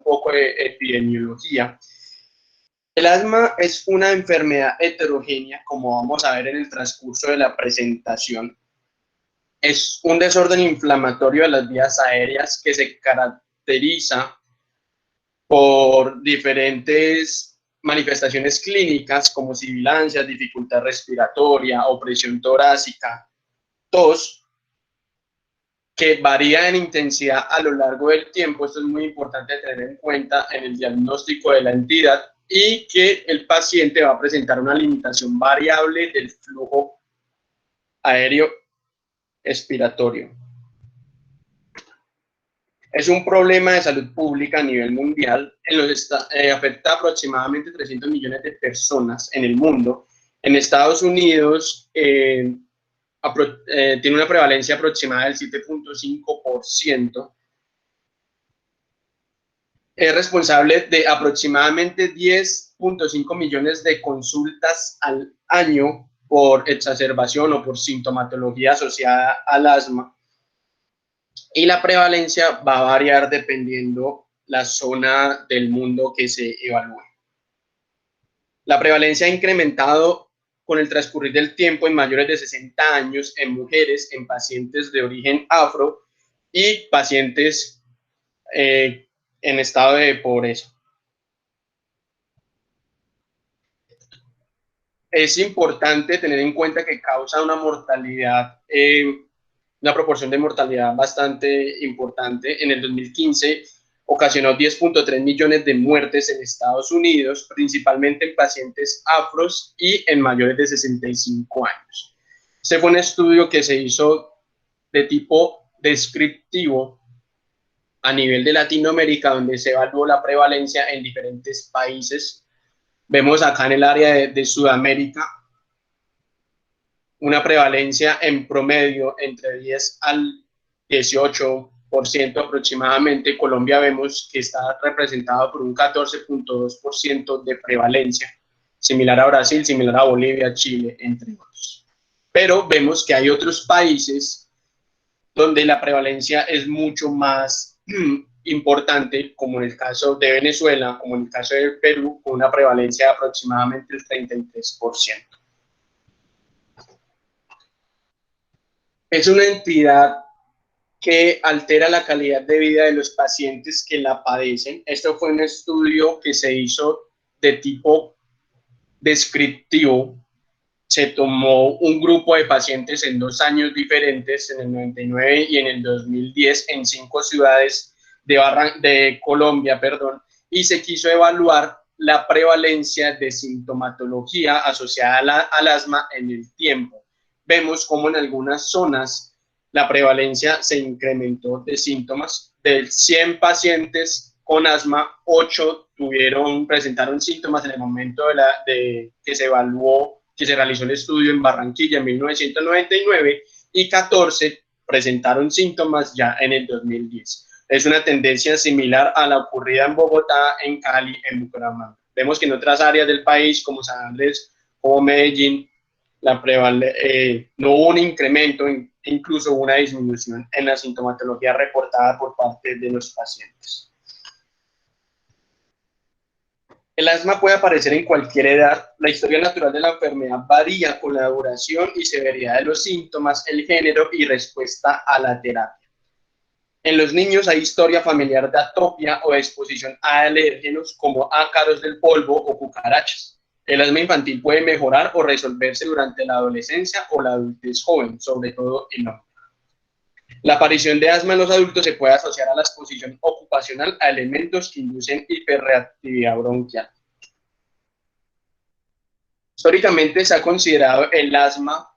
poco de epidemiología. El asma es una enfermedad heterogénea, como vamos a ver en el transcurso de la presentación. Es un desorden inflamatorio de las vías aéreas que se caracteriza por diferentes manifestaciones clínicas como sibilancias, dificultad respiratoria, opresión torácica, tos, que varía en intensidad a lo largo del tiempo. Esto es muy importante tener en cuenta en el diagnóstico de la entidad, y que el paciente va a presentar una limitación variable del flujo aéreo expiratorio. Es un problema de salud pública a nivel mundial. Afecta aproximadamente 300 millones de personas en el mundo. En Estados Unidos tiene una prevalencia aproximada del 7.5%. Es responsable de aproximadamente 10.5 millones de consultas al año por exacerbación o por sintomatología asociada al asma. Y la prevalencia va a variar dependiendo la zona del mundo que se evalúe. La prevalencia ha incrementado con el transcurrir del tiempo en mayores de 60 años, en mujeres, en pacientes de origen afro y pacientes en estado de pobreza. Es importante tener en cuenta que causa una mortalidad, una proporción de mortalidad bastante importante. En el 2015 ocasionó 10.3 millones de muertes en Estados Unidos, principalmente en pacientes afros y en mayores de 65 años. Este fue un estudio que se hizo de tipo descriptivo a nivel de Latinoamérica, donde se evaluó la prevalencia en diferentes países. Vemos acá en el área de Sudamérica una prevalencia en promedio entre 10 al 18% aproximadamente. Colombia vemos que está representado por un 14.2% de prevalencia, similar a Brasil, similar a Bolivia, Chile, entre otros. Pero vemos que hay otros países donde la prevalencia es mucho más importante, como en el caso de Venezuela, como en el caso de Perú, con una prevalencia de aproximadamente el 33%. Es una entidad que altera la calidad de vida de los pacientes que la padecen. Esto fue un estudio que se hizo de tipo descriptivo. Se tomó un grupo de pacientes en 2 años diferentes, en el 99 y en el 2010, en 5 ciudades de Colombia, y se quiso evaluar la prevalencia de sintomatología asociada al asma en el tiempo. Vemos cómo en algunas zonas la prevalencia se incrementó de síntomas. De 100 pacientes con asma, 8 presentaron síntomas en el momento que se evaluó, que se realizó el estudio en Barranquilla en 1999, y 14 presentaron síntomas ya en el 2010. Es una tendencia similar a la ocurrida en Bogotá, en Cali, en Bucaramanga. Vemos que en otras áreas del país, como San Andrés, como Medellín, no hubo un incremento, incluso una disminución en la sintomatología reportada por parte de los pacientes. El asma puede aparecer en cualquier edad. La historia natural de la enfermedad varía con la duración y severidad de los síntomas, el género y respuesta a la terapia. En los niños hay historia familiar de atopia o de exposición a alérgenos como ácaros del polvo o cucarachas. El asma infantil puede mejorar o resolverse durante la adolescencia o la adultez joven, sobre todo en hombres. La aparición de asma en los adultos se puede asociar a la exposición ocupacional a elementos que inducen hiperreactividad bronquial. Históricamente se ha considerado el asma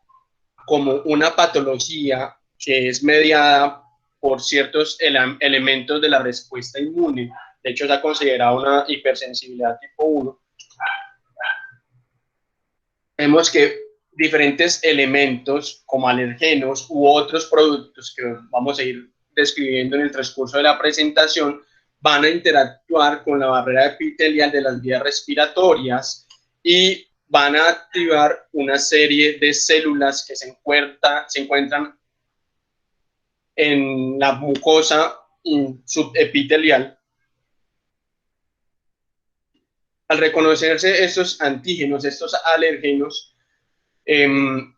como una patología que es mediada por ciertos elementos de la respuesta inmune. De hecho, se ha considerado una hipersensibilidad tipo 1. Vemos que diferentes elementos como alergenos u otros productos que vamos a ir describiendo en el transcurso de la presentación van a interactuar con la barrera epitelial de las vías respiratorias y van a activar una serie de células que se encuentran en la mucosa subepitelial, Al reconocerse estos antígenos, estos alérgenos,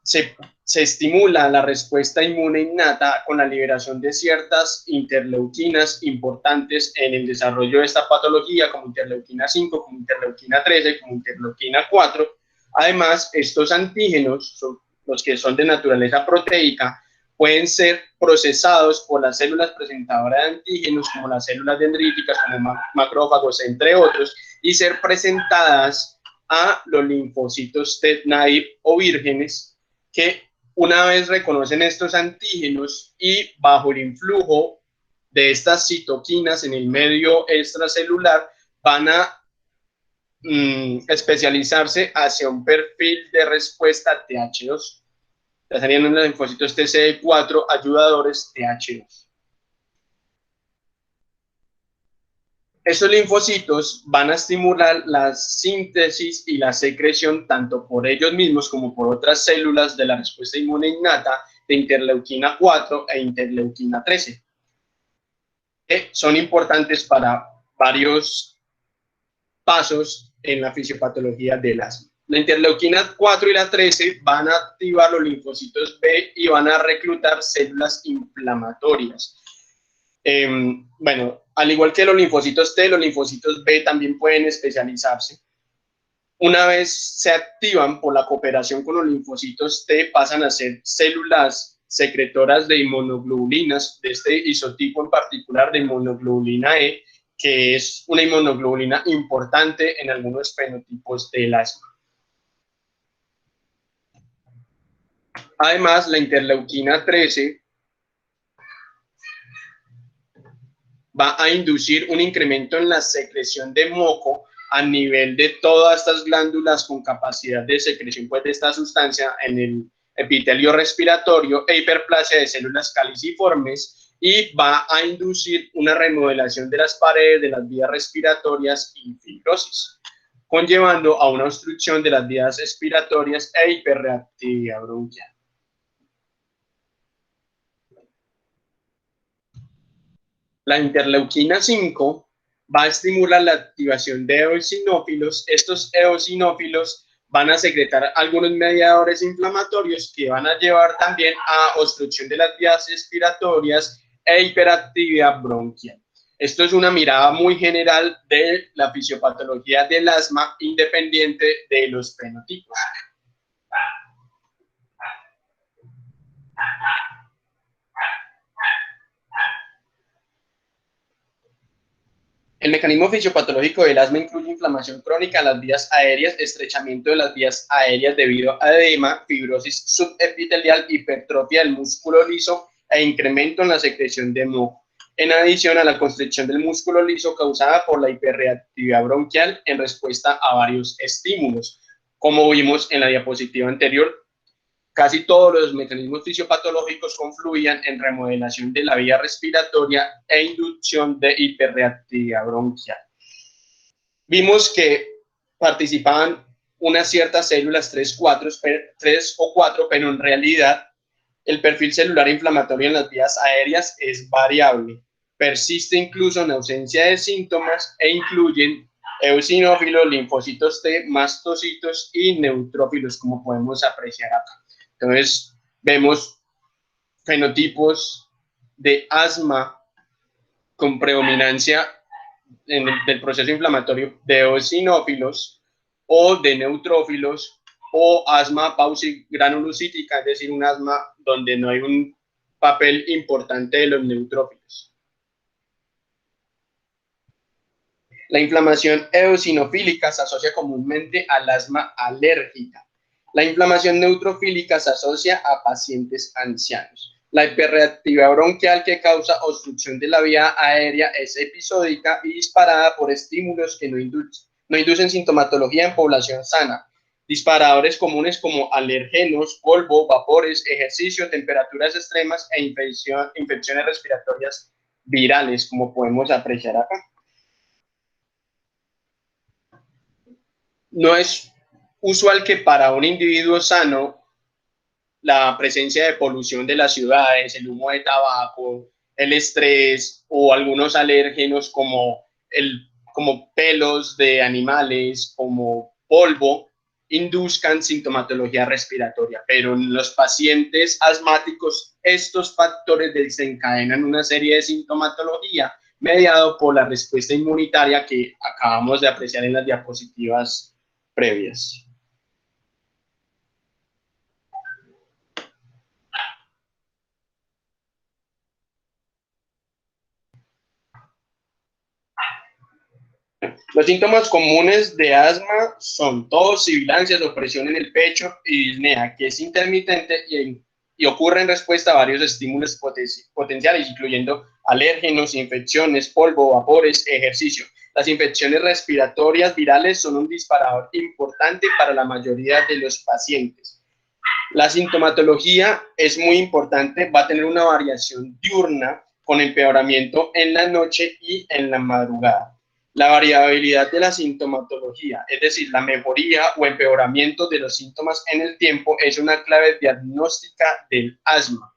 se estimula la respuesta inmune innata con la liberación de ciertas interleuquinas importantes en el desarrollo de esta patología, como interleuquina 5, como interleuquina 13, como interleuquina 4. Además, estos antígenos, los que son de naturaleza proteica, pueden ser procesados por las células presentadoras de antígenos, como las células dendríticas, como macrófagos, entre otros, y ser presentadas a los linfocitos T naive o vírgenes, que una vez reconocen estos antígenos y bajo el influjo de estas citoquinas en el medio extracelular, van a especializarse hacia un perfil de respuesta TH2. Ya serían los linfocitos TCD4 ayudadores TH2. Estos linfocitos van a estimular la síntesis y la secreción tanto por ellos mismos como por otras células de la respuesta inmune innata de interleuquina 4 e interleuquina 13, que son importantes para varios pasos en la fisiopatología del asma. La interleuquina 4 y la 13 van a activar los linfocitos B y van a reclutar células inflamatorias. Bueno, al igual que los linfocitos T, los linfocitos B también pueden especializarse. Una vez se activan por la cooperación con los linfocitos T, pasan a ser células secretoras de inmunoglobulinas, de este isotipo en particular de inmunoglobulina E, que es una inmunoglobulina importante en algunos fenotipos del asma. Además, la interleuquina 13 va a inducir un incremento en la secreción de moco a nivel de todas estas glándulas con capacidad de secreción pues, de esta sustancia en el epitelio respiratorio e hiperplasia de células caliciformes, y va a inducir una remodelación de las paredes de las vías respiratorias y fibrosis, conllevando a una obstrucción de las vías respiratorias e hiperreactividad bronquial. La interleuquina 5 va a estimular la activación de eosinófilos. Estos eosinófilos van a secretar algunos mediadores inflamatorios que van a llevar también a obstrucción de las vías respiratorias e hiperactividad bronquial. Esto es una mirada muy general de la fisiopatología del asma, independiente de los fenotipos. El mecanismo fisiopatológico del asma incluye inflamación crónica de las vías aéreas, estrechamiento de las vías aéreas debido a edema, fibrosis subepitelial, hipertrofia del músculo liso e incremento en la secreción de moco, en adición a la constricción del músculo liso causada por la hiperreactividad bronquial en respuesta a varios estímulos. Como vimos en la diapositiva anterior, casi todos los mecanismos fisiopatológicos confluían en remodelación de la vía respiratoria e inducción de hiperreactividad bronquial. Vimos que participaban unas ciertas células 3 o 4, pero en realidad el perfil celular inflamatorio en las vías aéreas es variable. Persiste incluso en ausencia de síntomas e incluyen eosinófilos, linfocitos T, mastocitos y neutrófilos, como podemos apreciar acá. Entonces, vemos fenotipos de asma con predominancia del proceso inflamatorio de eosinófilos o de neutrófilos, o asma pausigranulocítica, es decir, un asma donde no hay un papel importante de los neutrófilos. La inflamación eosinofílica se asocia comúnmente al asma alérgica. La inflamación neutrofílica se asocia a pacientes ancianos. La hiperreactividad bronquial, que causa obstrucción de la vía aérea, es episódica y disparada por estímulos que no inducen sintomatología en población sana. Disparadores comunes como alergenos, polvo, vapores, ejercicio, temperaturas extremas e infecciones respiratorias virales, como podemos apreciar acá. No es usual que para un individuo sano la presencia de polución de las ciudades, el humo de tabaco, el estrés o algunos alérgenos como el como pelos de animales, como polvo, induzcan sintomatología respiratoria, pero en los pacientes asmáticos estos factores desencadenan una serie de sintomatología mediado por la respuesta inmunitaria que acabamos de apreciar en las diapositivas previas. Los síntomas comunes de asma son tos, sibilancias, opresión en el pecho y disnea, que es intermitente y ocurre en respuesta a varios estímulos potenciales, incluyendo alérgenos, infecciones, polvo, vapores, ejercicio. Las infecciones respiratorias virales son un disparador importante para la mayoría de los pacientes. La sintomatología es muy importante, va a tener una variación diurna con empeoramiento en la noche y en la madrugada. La variabilidad de la sintomatología, es decir, la mejoría o empeoramiento de los síntomas en el tiempo, es una clave diagnóstica del asma.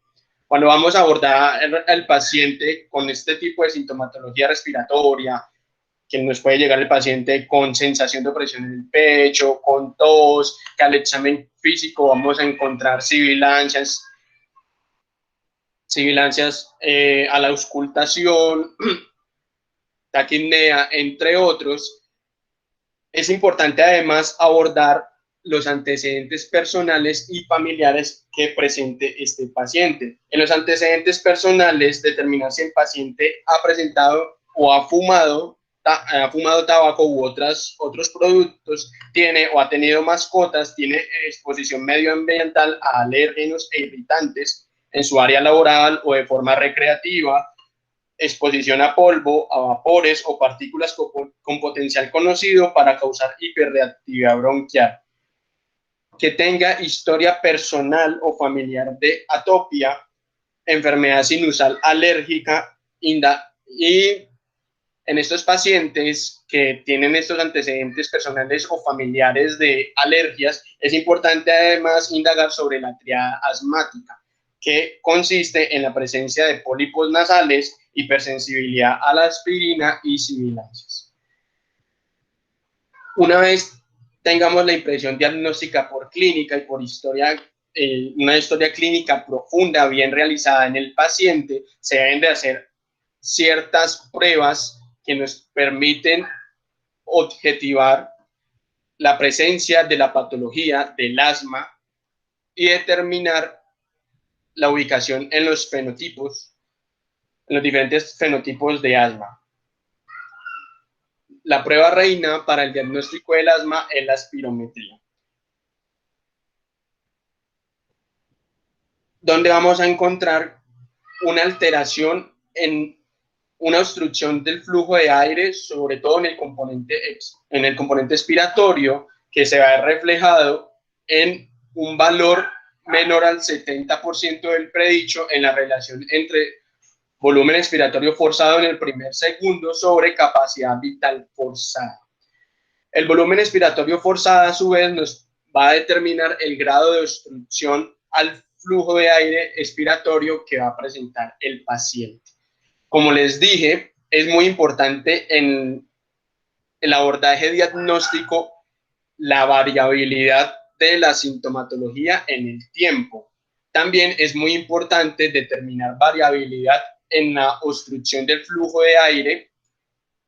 Cuando vamos a abordar al paciente con este tipo de sintomatología respiratoria, que nos puede llegar el paciente con sensación de opresión en el pecho, con tos, que al examen físico vamos a encontrar sibilancias a la auscultación, taquipnea, entre otros. Es importante además abordar los antecedentes personales y familiares que presente este paciente. En los antecedentes personales, determinar si el paciente ha presentado o ha fumado tabaco u otros productos, tiene o ha tenido mascotas, tiene exposición medioambiental a alérgenos e irritantes en su área laboral o de forma recreativa, exposición a polvo, a vapores o partículas con potencial conocido para causar hiperreactividad bronquial, que tenga historia personal o familiar de atopia, enfermedad sinusal alérgica y en estos pacientes que tienen estos antecedentes personales o familiares de alergias, es importante además indagar sobre la triada asmática, que consiste en la presencia de pólipos nasales, hipersensibilidad a la aspirina y sibilancias. Una vez tengamos la impresión diagnóstica por clínica y por historia, una historia clínica profunda, bien realizada en el paciente, se deben de hacer ciertas pruebas que nos permiten objetivar la presencia de la patología del asma y determinar la ubicación en los fenotipos, en los diferentes fenotipos de asma. La prueba reina para el diagnóstico del asma es la espirometría, donde vamos a encontrar una alteración en una obstrucción del flujo de aire, sobre todo en el componente expiratorio, que se va reflejado en un valor menor al 70% del predicho en la relación entre volumen expiratorio forzado en el primer segundo sobre capacidad vital forzada. El volumen expiratorio forzado, a su vez, nos va a determinar el grado de obstrucción al flujo de aire expiratorio que va a presentar el paciente. Como les dije, es muy importante en el abordaje diagnóstico la variabilidad de la sintomatología en el tiempo. También es muy importante determinar variabilidad en la obstrucción del flujo de aire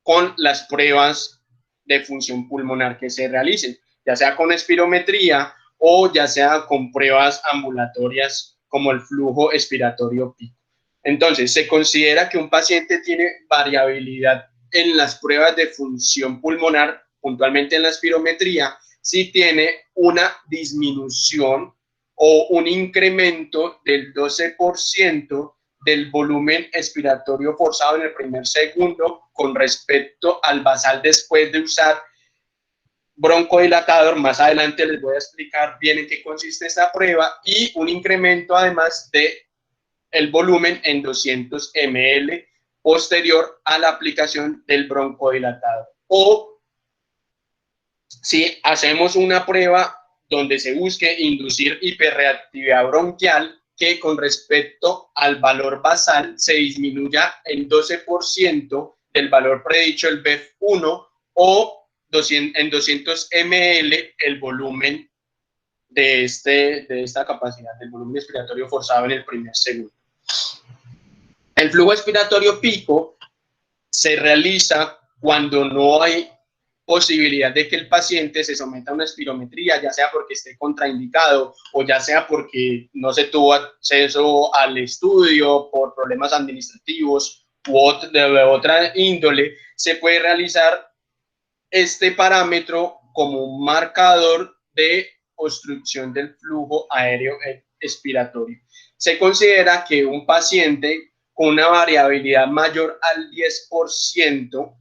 con las pruebas de función pulmonar que se realicen, ya sea con espirometría o ya sea con pruebas ambulatorias como el flujo expiratorio pico. Entonces, se considera que un paciente tiene variabilidad en las pruebas de función pulmonar, puntualmente en la espirometría, si tiene una disminución o un incremento del 12% del volumen expiratorio forzado en el primer segundo con respecto al basal después de usar broncodilatador. Más adelante les voy a explicar bien en qué consiste esta prueba, y un incremento además de el volumen en 200 ml posterior a la aplicación del broncodilatador. O si hacemos una prueba donde se busque inducir hiperreactividad bronquial, que con respecto al valor basal se disminuya el 12% del valor predicho, el BEF1, o en 200 ml el volumen de esta capacidad, del volumen expiratorio forzado en el primer segundo. El flujo expiratorio pico se realiza cuando no hay posibilidad de que el paciente se someta a una espirometría, ya sea porque esté contraindicado o ya sea porque no se tuvo acceso al estudio por problemas administrativos u de otra índole. Se puede realizar este parámetro como un marcador de obstrucción del flujo aéreo expiratorio. Se considera que un paciente con una variabilidad mayor al 10%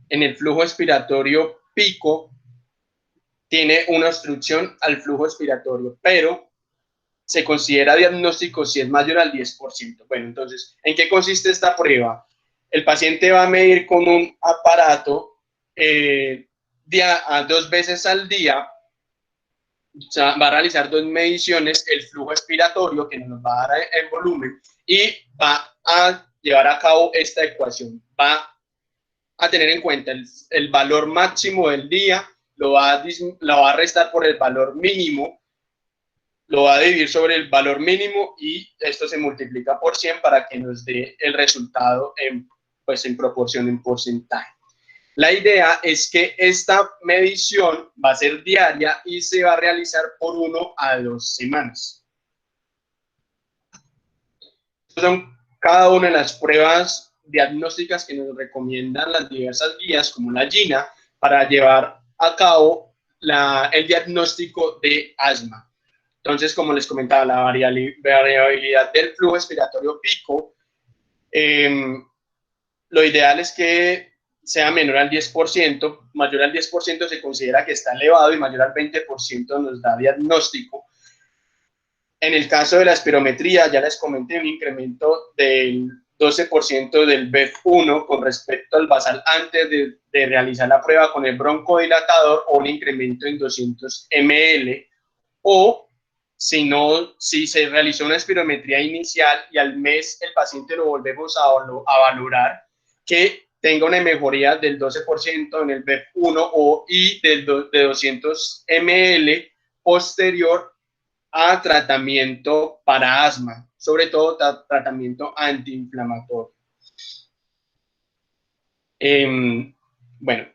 en el flujo expiratorio pico tiene una obstrucción al flujo expiratorio, pero se considera diagnóstico si es mayor al 10%. Bueno, entonces, ¿en qué consiste esta prueba? El paciente va a medir con un aparato 2 veces al día, o sea, va a realizar 2 mediciones, el flujo expiratorio, que nos va a dar el volumen, y va a llevar a cabo esta ecuación. Va a tener en cuenta el valor máximo del día, lo va a restar por el valor mínimo, lo va a dividir sobre el valor mínimo y esto se multiplica por 100 para que nos dé el resultado en proporción, en porcentaje. La idea es que esta medición va a ser diaria y se va a realizar por 1 a 2 semanas. Estas son cada una de las pruebas diagnósticas que nos recomiendan las diversas guías, como la GINA, para llevar a cabo el diagnóstico de asma. Entonces, como les comentaba, la variabilidad del flujo expiratorio pico, lo ideal es que sea menor al 10%, mayor al 10% se considera que está elevado y mayor al 20% nos da diagnóstico. En el caso de la espirometría, ya les comenté un incremento del 12% del BEF1 con respecto al basal antes de realizar la prueba con el broncodilatador, o un incremento en 200 ml, o si se realizó una espirometría inicial y al mes el paciente lo volvemos a valorar, que tenga una mejoría del 12% en el BEF1 y de 200 ml posterior a tratamiento para asma, sobre todo tratamiento antiinflamatorio. Bueno,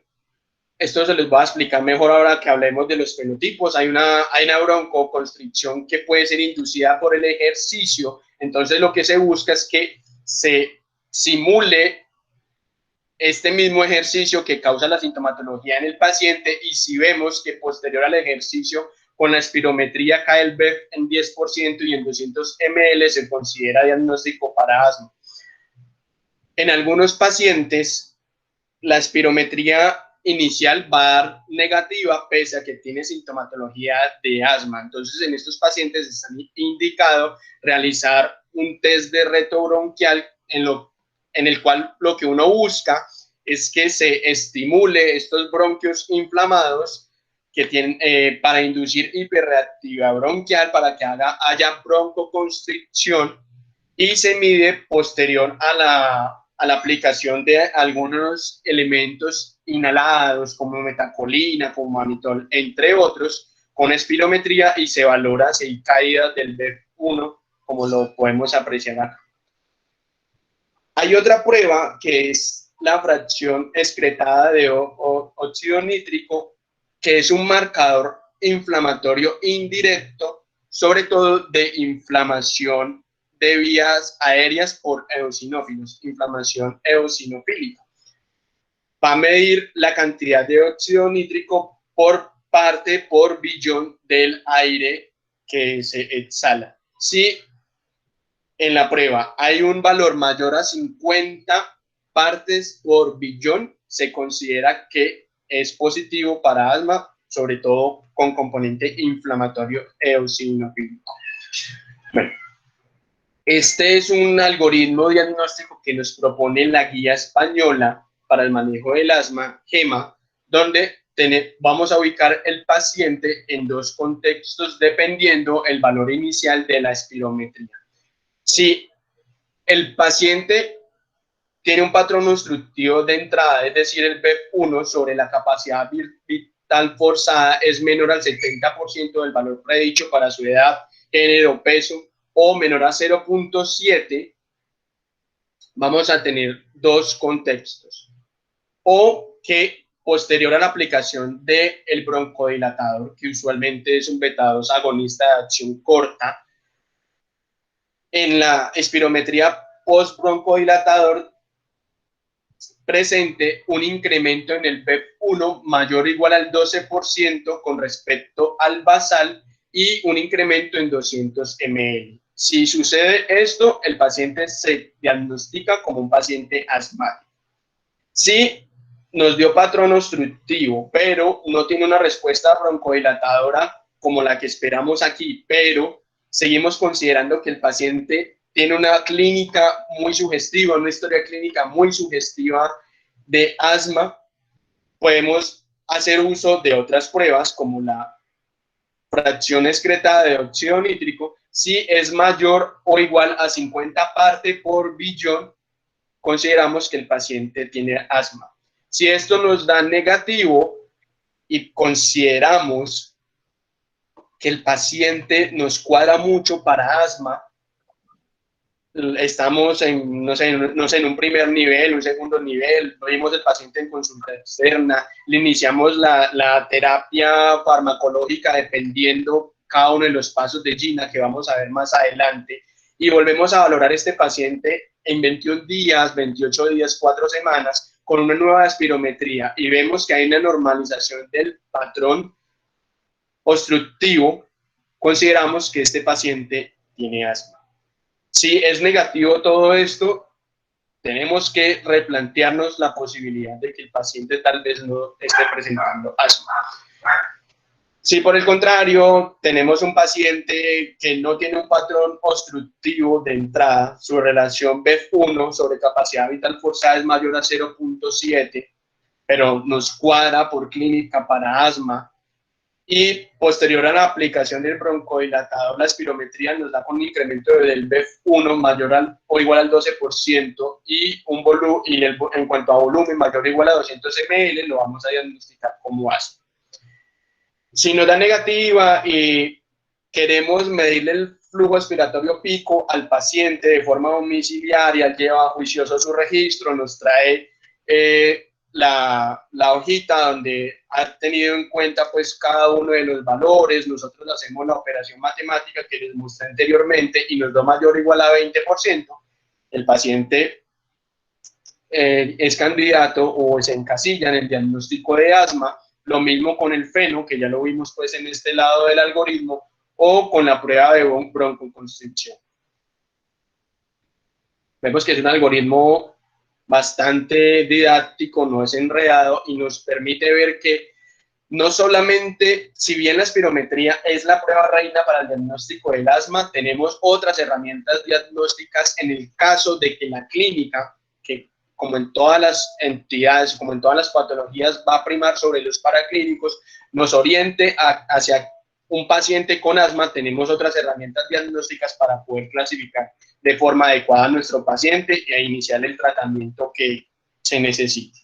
esto se les va a explicar mejor ahora que hablemos de los fenotipos. Hay una broncoconstricción que puede ser inducida por el ejercicio. Entonces, lo que se busca es que se simule este mismo ejercicio que causa la sintomatología en el paciente, y si vemos que posterior al ejercicio con la espirometría cae el BEF en 10% y en 200 ml, se considera diagnóstico para asma. En algunos pacientes, la espirometría inicial va a dar negativa pese a que tiene sintomatología de asma. Entonces, en estos pacientes está indicado realizar un test de reto bronquial en el cual lo que uno busca es que se estimule estos bronquios inflamados que tienen, para inducir hiperreactividad bronquial, para que haya broncoconstricción, y se mide posterior a la aplicación de algunos elementos inhalados como metacolina, como mannitol, entre otros, con espirometría, y se valora si hay caídas del BEF1, como lo podemos apreciar acá. Hay otra prueba que es la fracción excretada de óxido nítrico, que es un marcador inflamatorio indirecto, sobre todo de inflamación de vías aéreas por eosinófilos, inflamación eosinofílica. Va a medir la cantidad de óxido nítrico por parte por billón del aire que se exhala. Si en la prueba hay un valor mayor a 50 partes por billón, se considera que es positivo para asma, sobre todo con componente inflamatorio eosinofílico. Bueno, este es un algoritmo diagnóstico que nos propone la guía española para el manejo del asma, GEMA, donde vamos a ubicar el paciente en 2 contextos dependiendo el valor inicial de la espirometría. Si el paciente tiene un patrón obstructivo de entrada, es decir, el BEP1 sobre la capacidad vital forzada es menor al 70% del valor predicho para su edad, género, peso o menor a 0.7, vamos a tener dos contextos. O que posterior a la aplicación del broncodilatador, que usualmente es un beta-2 agonista de acción corta, en la espirometría post-broncodilatador presente un incremento en el BEP1 mayor o igual al 12% con respecto al basal y un incremento en 200 ml. Si sucede esto, el paciente se diagnostica como un paciente asmático. Si nos dio patrón obstructivo, pero no tiene una respuesta broncodilatadora como la que esperamos aquí, pero seguimos considerando que el paciente tiene una clínica muy sugestiva, una historia clínica muy sugestiva de asma, podemos hacer uso de otras pruebas como la fracción excretada de óxido nítrico. Si es mayor o igual a 50 partes por billón, consideramos que el paciente tiene asma. Si esto nos da negativo y consideramos que el paciente nos cuadra mucho para asma, estamos en, no sé, en un primer nivel, un segundo nivel, lo vimos el paciente en consulta externa, le iniciamos la terapia farmacológica dependiendo cada uno de los pasos de Gina que vamos a ver más adelante y volvemos a valorar este paciente en 21 días, 28 días, 4 semanas con una nueva espirometría y vemos que hay una normalización del patrón obstructivo, consideramos que este paciente tiene asma. Si es negativo todo esto, tenemos que replantearnos la posibilidad de que el paciente tal vez no esté presentando asma. Si por el contrario tenemos un paciente que no tiene un patrón obstructivo de entrada, su relación BEF1 sobre capacidad vital forzada es mayor a 0.7, pero nos cuadra por clínica para asma, y posterior a la aplicación del broncodilatador, la espirometría nos da con un incremento del BEF1 mayor o igual al 12% y, en cuanto a volumen mayor o igual a 200 ml, lo vamos a diagnosticar como asma. Si nos da negativa y queremos medirle el flujo expiratorio pico al paciente de forma domiciliaria, lleva juicioso su registro, nos trae la hojita donde ha tenido en cuenta pues cada uno de los valores, nosotros hacemos la operación matemática que les mostré anteriormente y nos da mayor o igual a 20%, el paciente es candidato o se encasilla en el diagnóstico de asma. Lo mismo con el feno, que ya lo vimos pues en este lado del algoritmo, o con la prueba de broncoconstricción. Vemos que es un algoritmo bastante didáctico, no es enredado y nos permite ver que no solamente, si bien la espirometría es la prueba reina para el diagnóstico del asma, tenemos otras herramientas diagnósticas en el caso de que la clínica, que como en todas las entidades, como en todas las patologías, va a primar sobre los paraclínicos, nos oriente hacia un paciente con asma. Tenemos otras herramientas diagnósticas para poder clasificar de forma adecuada a nuestro paciente e iniciar el tratamiento que se necesite.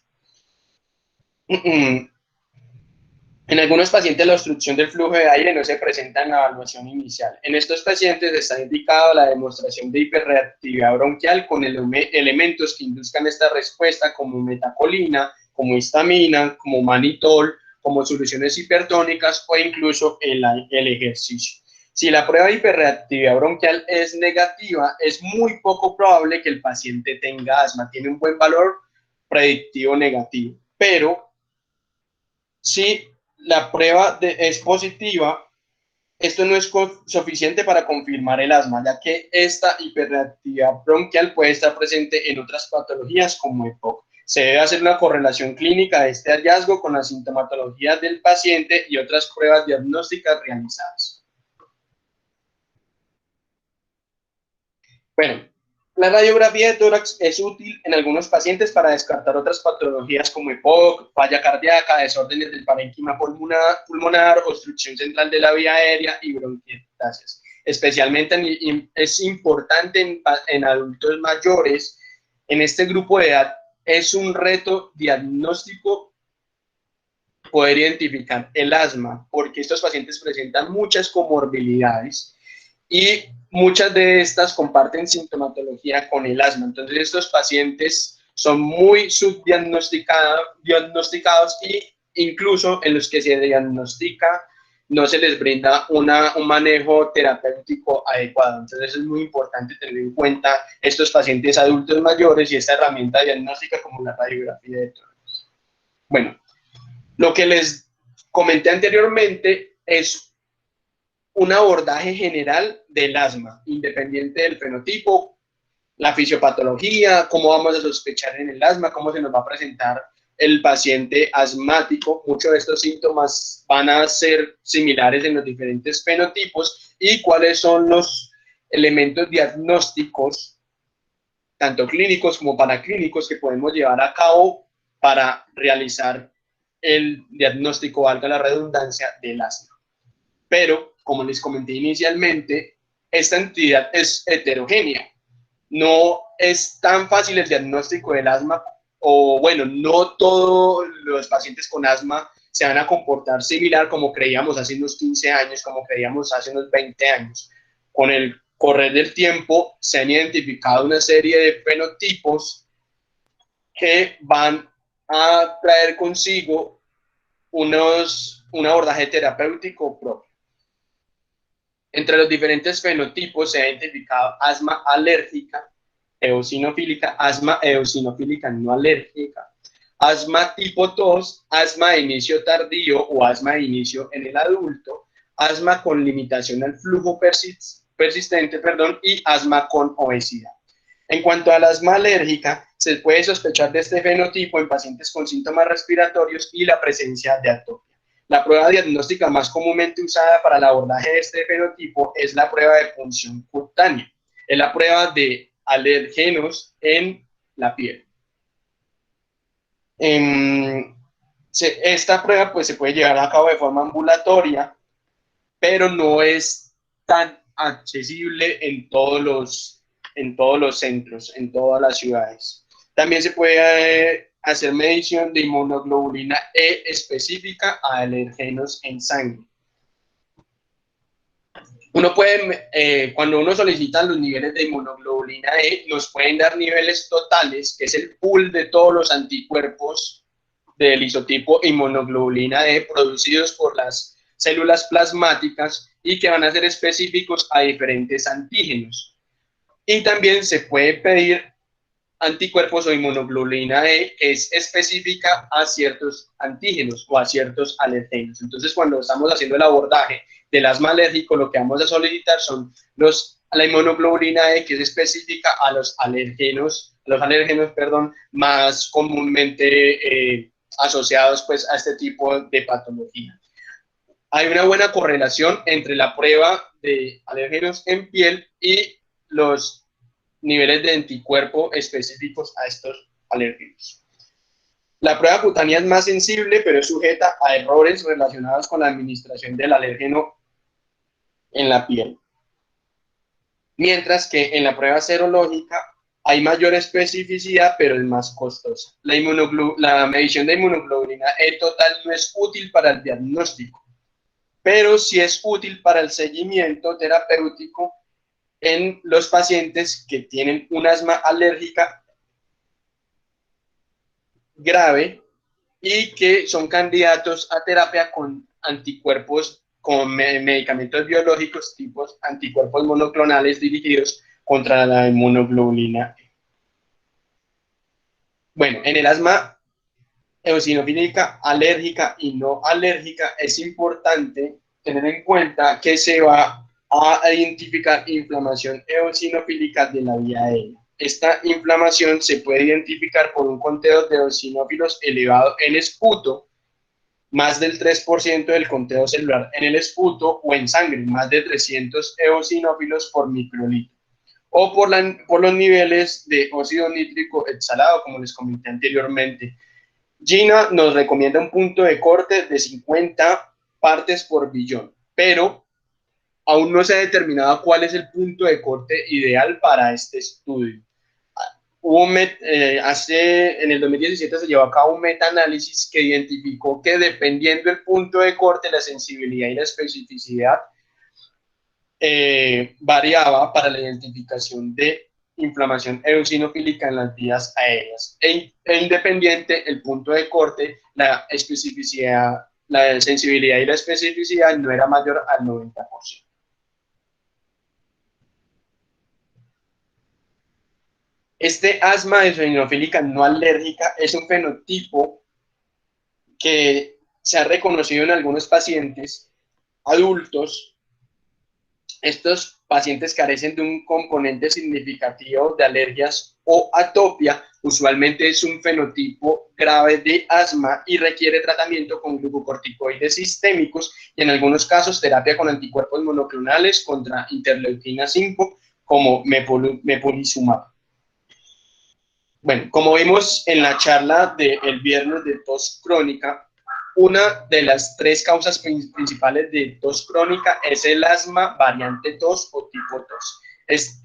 En algunos pacientes la obstrucción del flujo de aire no se presenta en la evaluación inicial. En estos pacientes está indicada la demostración de hiperreactividad bronquial con elementos que induzcan esta respuesta como metacolina, como histamina, como manitol, como soluciones hipertónicas o incluso el ejercicio. Si la prueba de hiperreactividad bronquial es negativa, es muy poco probable que el paciente tenga asma. Tiene un buen valor predictivo negativo, pero si la prueba es positiva, esto no es suficiente para confirmar el asma, ya que esta hiperreactividad bronquial puede estar presente en otras patologías como EPOC. Se debe hacer una correlación clínica de este hallazgo con la sintomatología del paciente y otras pruebas diagnósticas realizadas. Bueno, la radiografía de tórax es útil en algunos pacientes para descartar otras patologías como EPOC, falla cardíaca, desórdenes del parénquima pulmonar, obstrucción central de la vía aérea y bronquiectasias. Especialmente es importante en adultos mayores En este grupo de edad es un reto diagnóstico poder identificar el asma, porque estos pacientes presentan muchas comorbilidades y muchas de estas comparten sintomatología con el asma. Entonces, estos pacientes son muy subdiagnosticados y incluso en los que se diagnostica no se les brinda un manejo terapéutico adecuado. Entonces, es muy importante tener en cuenta estos pacientes adultos mayores y esta herramienta diagnóstica como la radiografía de tórax. Bueno, lo que les comenté anteriormente es un abordaje general del asma, independiente del fenotipo, la fisiopatología, cómo vamos a sospechar en el asma, cómo se nos va a presentar el paciente asmático. Muchos de estos síntomas van a ser similares en los diferentes fenotipos y cuáles son los elementos diagnósticos, tanto clínicos como paraclínicos, que podemos llevar a cabo para realizar el diagnóstico, valga la redundancia, del asma. Pero, como les comenté inicialmente, esta entidad es heterogénea. No es tan fácil el diagnóstico del asma, o bueno, no todos los pacientes con asma se van a comportar similar como creíamos hace unos 15 años, como creíamos hace unos 20 años. Con el correr del tiempo se han identificado una serie de fenotipos que van a traer consigo un abordaje terapéutico propio. Entre los diferentes fenotipos se ha identificado asma alérgica, eosinofílica, asma eosinofílica no alérgica, asma tipo tos, asma de inicio tardío o asma de inicio en el adulto, asma con limitación al flujo persistente, y asma con obesidad. En cuanto al asma alérgica, se puede sospechar de este fenotipo en pacientes con síntomas respiratorios y la presencia de atopia. La prueba diagnóstica más comúnmente usada para el abordaje de este fenotipo es la prueba de punción cutánea. Es la prueba de alérgenos en la piel. Esta prueba pues, se puede llevar a cabo de forma ambulatoria, pero no es tan accesible en todos los centros, en todas las ciudades. También se puede hacer medición de inmunoglobulina E específica a alergenos en sangre. Uno puede, cuando uno solicita los niveles de inmunoglobulina E, nos pueden dar niveles totales, que es el pool de todos los anticuerpos del isotipo inmunoglobulina E producidos por las células plasmáticas y que van a ser específicos a diferentes antígenos. Y también se puede pedir anticuerpos o inmunoglobulina E que es específica a ciertos antígenos o a ciertos alergenos. Entonces, cuando estamos haciendo el abordaje del asma alérgico, lo que vamos a solicitar son la inmunoglobulina E que es específica a los alérgenos, más comúnmente asociados pues a este tipo de patología. Hay una buena correlación entre la prueba de alérgenos en piel y los niveles de anticuerpo específicos a estos alérgenos. La prueba cutánea es más sensible, pero es sujeta a errores relacionados con la administración del alérgeno en la piel. Mientras que en la prueba serológica hay mayor especificidad, pero es más costosa. La medición de inmunoglobulina E total no es útil para el diagnóstico, pero sí es útil para el seguimiento terapéutico en los pacientes que tienen un asma alérgica grave y que son candidatos a terapia con anticuerpos, con medicamentos biológicos tipos anticuerpos monoclonales dirigidos contra la inmunoglobulina E. Bueno, en el asma eosinofílica alérgica y no alérgica es importante tener en cuenta que se va a identificar inflamación eosinofílica de la vía aérea. Esta inflamación se puede identificar por un conteo de eosinófilos elevado en esputo, más del 3% del conteo celular en el esputo o en sangre, más de 300 eosinófilos por microlitro, o por los niveles de óxido nítrico exhalado, como les comenté anteriormente. Gina nos recomienda un punto de corte de 50 partes por billón, pero aún no se ha determinado cuál es el punto de corte ideal para este estudio. en el 2017 se llevó a cabo un metaanálisis que identificó que dependiendo del punto de corte, la sensibilidad y la especificidad variaba para la identificación de inflamación eosinofílica en las vías aéreas. Independiente el punto de corte, la especificidad, la sensibilidad y la especificidad no era mayor al 90%. Este asma eosinofílica no alérgica es un fenotipo que se ha reconocido en algunos pacientes adultos. Estos pacientes carecen de un componente significativo de alergias o atopia. Usualmente es un fenotipo grave de asma y requiere tratamiento con glucocorticoides sistémicos y en algunos casos terapia con anticuerpos monoclonales contra interleuquina 5 como mepolizumab. Bueno, como vimos en la charla del viernes de tos crónica, una de las tres causas principales de tos crónica es el asma variante tos o tipo tos.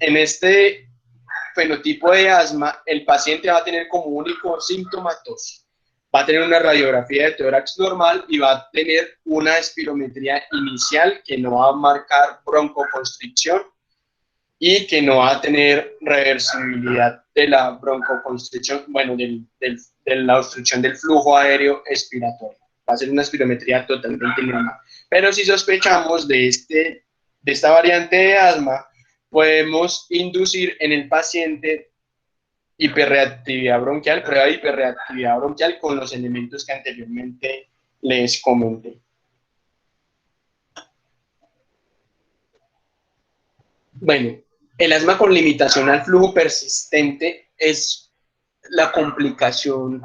En este fenotipo de asma, el paciente va a tener como único síntoma tos. Va a tener una radiografía de tórax normal y va a tener una espirometría inicial que no va a marcar broncoconstricción y que no va a tener reversibilidad de la broncoconstricción, bueno, de la obstrucción del flujo aéreo expiratorio. Va a ser una espirometría totalmente normal. Pero si sospechamos de esta variante de asma, podemos inducir en el paciente hiperreactividad bronquial, prueba de hiperreactividad bronquial con los elementos que anteriormente les comenté. Bueno, el asma con limitación al flujo persistente es la complicación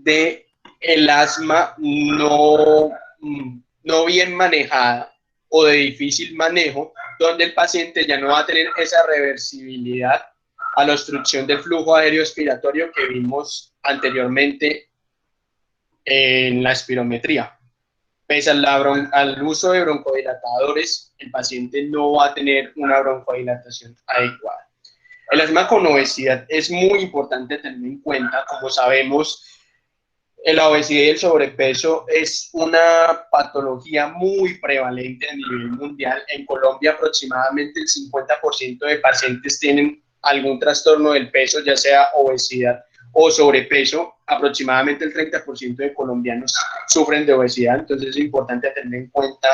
de el asma no bien manejada o de difícil manejo, donde el paciente ya no va a tener esa reversibilidad a la obstrucción del flujo aéreo expiratorio que vimos anteriormente en la espirometría. Pese al uso de broncodilatadores, el paciente no va a tener una broncodilatación adecuada. El asma con obesidad es muy importante tener en cuenta. Como sabemos, la obesidad y el sobrepeso es una patología muy prevalente a nivel mundial. En Colombia, aproximadamente el 50% de pacientes tienen algún trastorno del peso, ya sea obesidad o sobrepeso. Aproximadamente el 30% de colombianos sufren de obesidad, entonces es importante tener en cuenta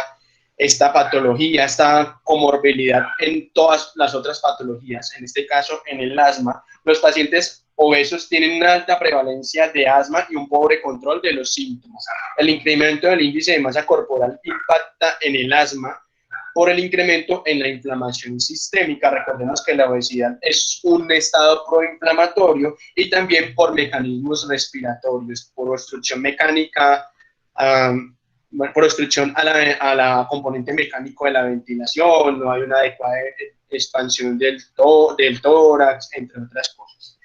esta patología, esta comorbilidad en todas las otras patologías. En este caso, en el asma, los pacientes obesos tienen una alta prevalencia de asma y un pobre control de los síntomas. El incremento del índice de masa corporal impacta en el asma por el incremento en la inflamación sistémica. Recordemos que la obesidad es un estado proinflamatorio y también por mecanismos respiratorios, por obstrucción mecánica, por obstrucción a la componente mecánico de la ventilación, no hay una adecuada expansión del tórax, entre otras cosas.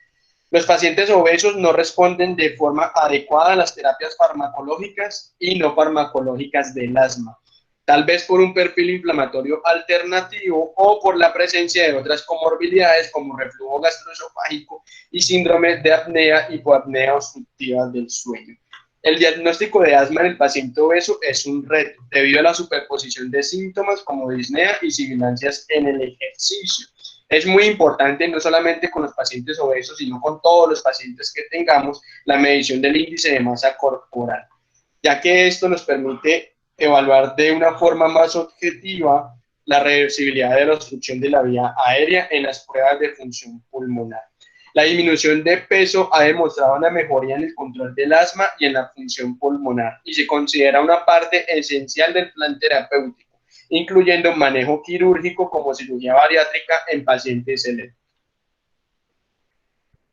Los pacientes obesos no responden de forma adecuada a las terapias farmacológicas y no farmacológicas del asma, tal vez por un perfil inflamatorio alternativo o por la presencia de otras comorbilidades como reflujo gastroesofágico y síndrome de apnea, hipoapnea obstructiva del sueño. El diagnóstico de asma en el paciente obeso es un reto debido a la superposición de síntomas como disnea y sibilancias en el ejercicio. Es muy importante, no solamente con los pacientes obesos, sino con todos los pacientes que tengamos, la medición del índice de masa corporal, ya que esto nos permite evaluar de una forma más objetiva la reversibilidad de la obstrucción de la vía aérea en las pruebas de función pulmonar. La disminución de peso ha demostrado una mejoría en el control del asma y en la función pulmonar y se considera una parte esencial del plan terapéutico, incluyendo manejo quirúrgico como cirugía bariátrica en pacientes selectos.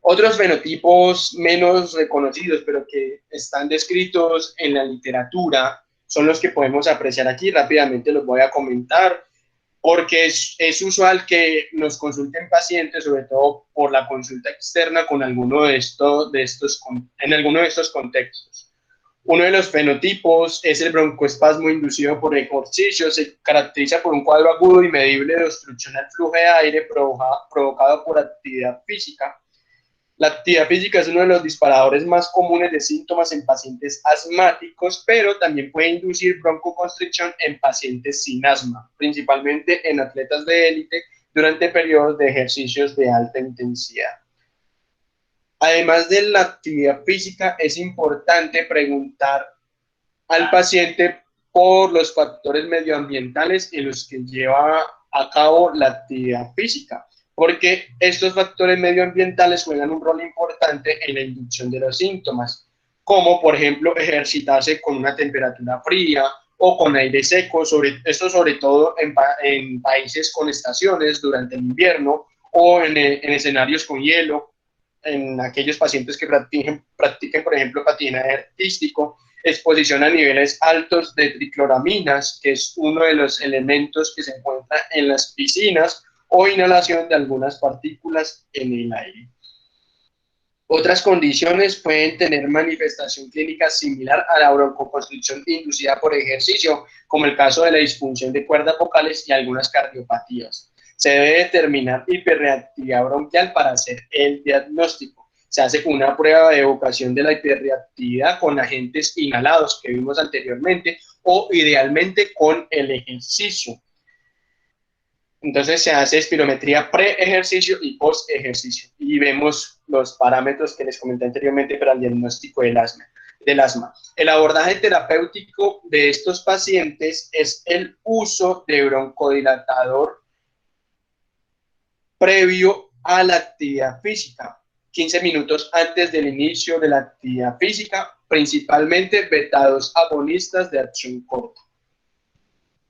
Otros fenotipos menos reconocidos, pero que están descritos en la literatura, son los que podemos apreciar aquí. Rápidamente los voy a comentar, porque es usual que nos consulten pacientes, sobre todo por la consulta externa con alguno de estos contextos. Uno de los fenotipos es el broncoespasmo inducido por ejercicio. Se caracteriza por un cuadro agudo y medible de obstrucción al flujo de aire provocado por actividad física. La actividad física es uno de los disparadores más comunes de síntomas en pacientes asmáticos, pero también puede inducir broncoconstricción en pacientes sin asma, principalmente en atletas de élite durante periodos de ejercicios de alta intensidad. Además de la actividad física, es importante preguntar al paciente por los factores medioambientales en los que lleva a cabo la actividad física, porque estos factores medioambientales juegan un rol importante en la inducción de los síntomas, como por ejemplo ejercitarse con una temperatura fría o con aire seco, esto sobre todo en países con estaciones durante el invierno o en escenarios con hielo, en aquellos pacientes que practiquen por ejemplo, patinaje artístico, exposición a niveles altos de tricloraminas, que es uno de los elementos que se encuentra en las piscinas, o inhalación de algunas partículas en el aire. Otras condiciones pueden tener manifestación clínica similar a la broncoconstricción inducida por ejercicio, como el caso de la disfunción de cuerdas vocales y algunas cardiopatías. Se debe determinar hiperreactividad bronquial para hacer el diagnóstico. Se hace una prueba de evocación de la hiperreactividad con agentes inhalados que vimos anteriormente o idealmente con el ejercicio. Entonces se hace espirometría pre-ejercicio y post-ejercicio y vemos los parámetros que les comenté anteriormente para el diagnóstico del asma. El abordaje terapéutico de estos pacientes es el uso de broncodilatador previo a la actividad física, 15 minutos antes del inicio de la actividad física, principalmente beta-2 agonistas de acción corta.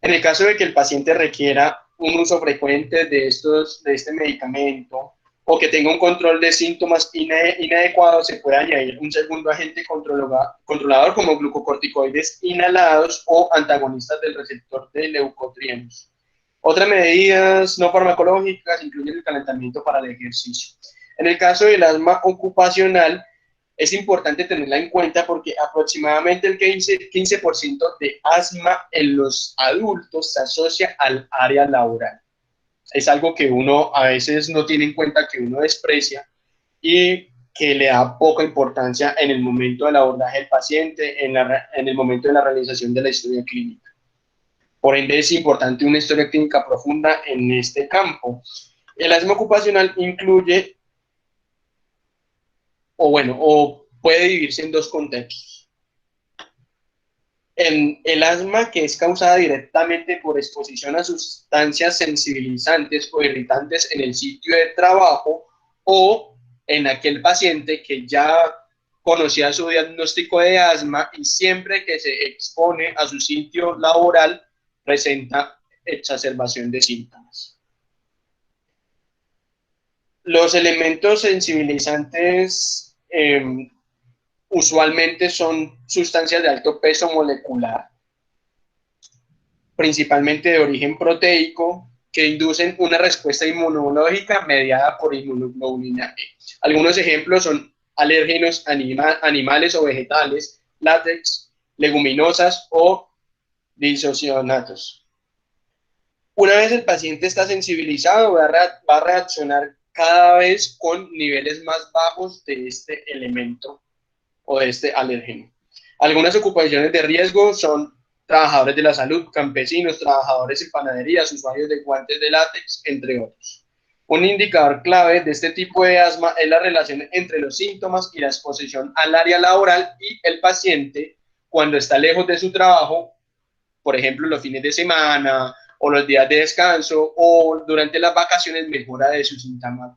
En el caso de que el paciente requiera un uso frecuente de este medicamento o que tenga un control de síntomas inadecuado, se puede añadir un segundo agente controlador como glucocorticoides inhalados o antagonistas del receptor de leucotrienos. Otras medidas no farmacológicas incluyen el calentamiento para el ejercicio. En el caso del asma ocupacional, es importante tenerla en cuenta porque aproximadamente el 15% de asma en los adultos se asocia al área laboral. Es algo que uno a veces no tiene en cuenta, que uno desprecia y que le da poca importancia en el momento del abordaje del paciente, en el momento de la realización de la historia clínica. Por ende, es importante una historia clínica profunda en este campo. El asma ocupacional incluye o puede dividirse en dos contextos. En el asma, que es causada directamente por exposición a sustancias sensibilizantes o irritantes en el sitio de trabajo, o en aquel paciente que ya conocía su diagnóstico de asma y siempre que se expone a su sitio laboral presenta exacerbación de síntomas. Los elementos sensibilizantes usualmente son sustancias de alto peso molecular, principalmente de origen proteico, que inducen una respuesta inmunológica mediada por inmunoglobulina E. Algunos ejemplos son alérgenos animales o vegetales, látex, leguminosas o disocianatos. Una vez el paciente está sensibilizado, va a reaccionar cada vez con niveles más bajos de este elemento o de este alérgeno. Algunas ocupaciones de riesgo son trabajadores de la salud, campesinos, trabajadores en panaderías, usuarios de guantes de látex, entre otros. Un indicador clave de este tipo de asma es la relación entre los síntomas y la exposición al área laboral y el paciente cuando está lejos de su trabajo, por ejemplo, los fines de semana o los días de descanso o durante las vacaciones, mejora de su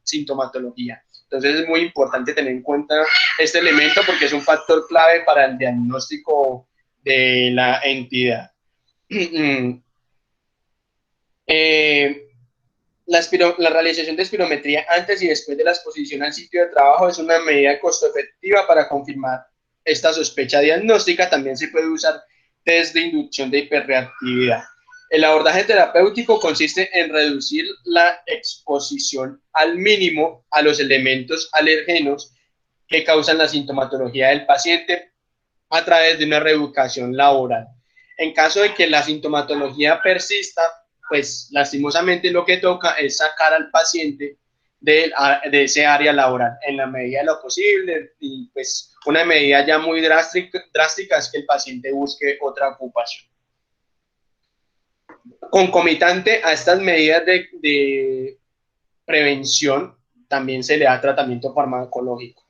sintomatología. Entonces es muy importante tener en cuenta este elemento porque es un factor clave para el diagnóstico de la entidad. La realización de espirometría antes y después de la exposición al sitio de trabajo es una medida costo efectiva para confirmar esta sospecha diagnóstica. También se puede usar test de inducción de hiperreactividad. El abordaje terapéutico consiste en reducir la exposición al mínimo a los elementos alergenos que causan la sintomatología del paciente a través de una reeducación laboral. En caso de que la sintomatología persista, pues lastimosamente lo que toca es sacar al paciente de ese área laboral en la medida de lo posible. Y pues una medida ya muy drástica es que el paciente busque otra ocupación. Concomitante a estas medidas de prevención, también se le da tratamiento farmacológico.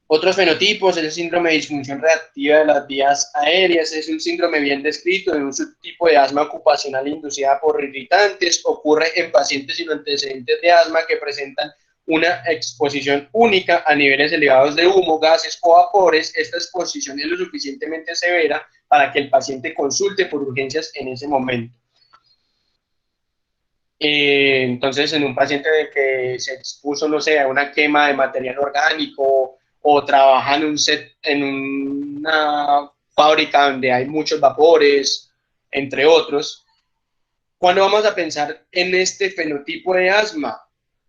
Otros fenotipos es el síndrome de disfunción reactiva de las vías aéreas. Es un síndrome bien descrito de un subtipo de asma ocupacional inducida por irritantes. Ocurre en pacientes sin antecedentes de asma que presentan una exposición única a niveles elevados de humo, gases o vapores. Esta exposición es lo suficientemente severa para que el paciente consulte por urgencias en ese momento. Entonces, en un paciente de que se expuso, no sé, a una quema de material orgánico o trabaja en un set, en una fábrica donde hay muchos vapores, entre otros, ¿cuándo vamos a pensar en este fenotipo de asma?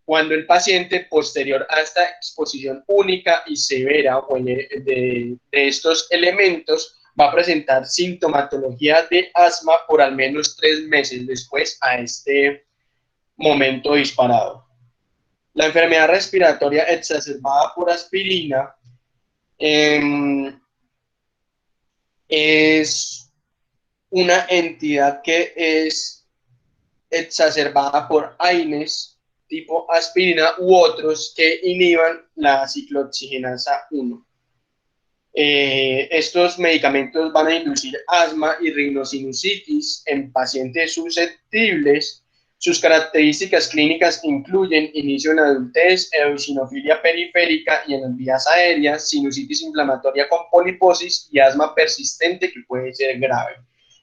Cuando el paciente, posterior a esta exposición única y severa de estos elementos, va a presentar sintomatología de asma por al menos 3 meses después a este momento disparado. La enfermedad respiratoria exacerbada por aspirina es una entidad que es exacerbada por AINES tipo aspirina u otros que inhiban la ciclooxigenasa 1. Estos medicamentos van a inducir asma y rinosinusitis en pacientes susceptibles. Sus características clínicas incluyen inicio en adultez, eosinofilia periférica y en las vías aéreas, sinusitis inflamatoria con poliposis y asma persistente que puede ser grave.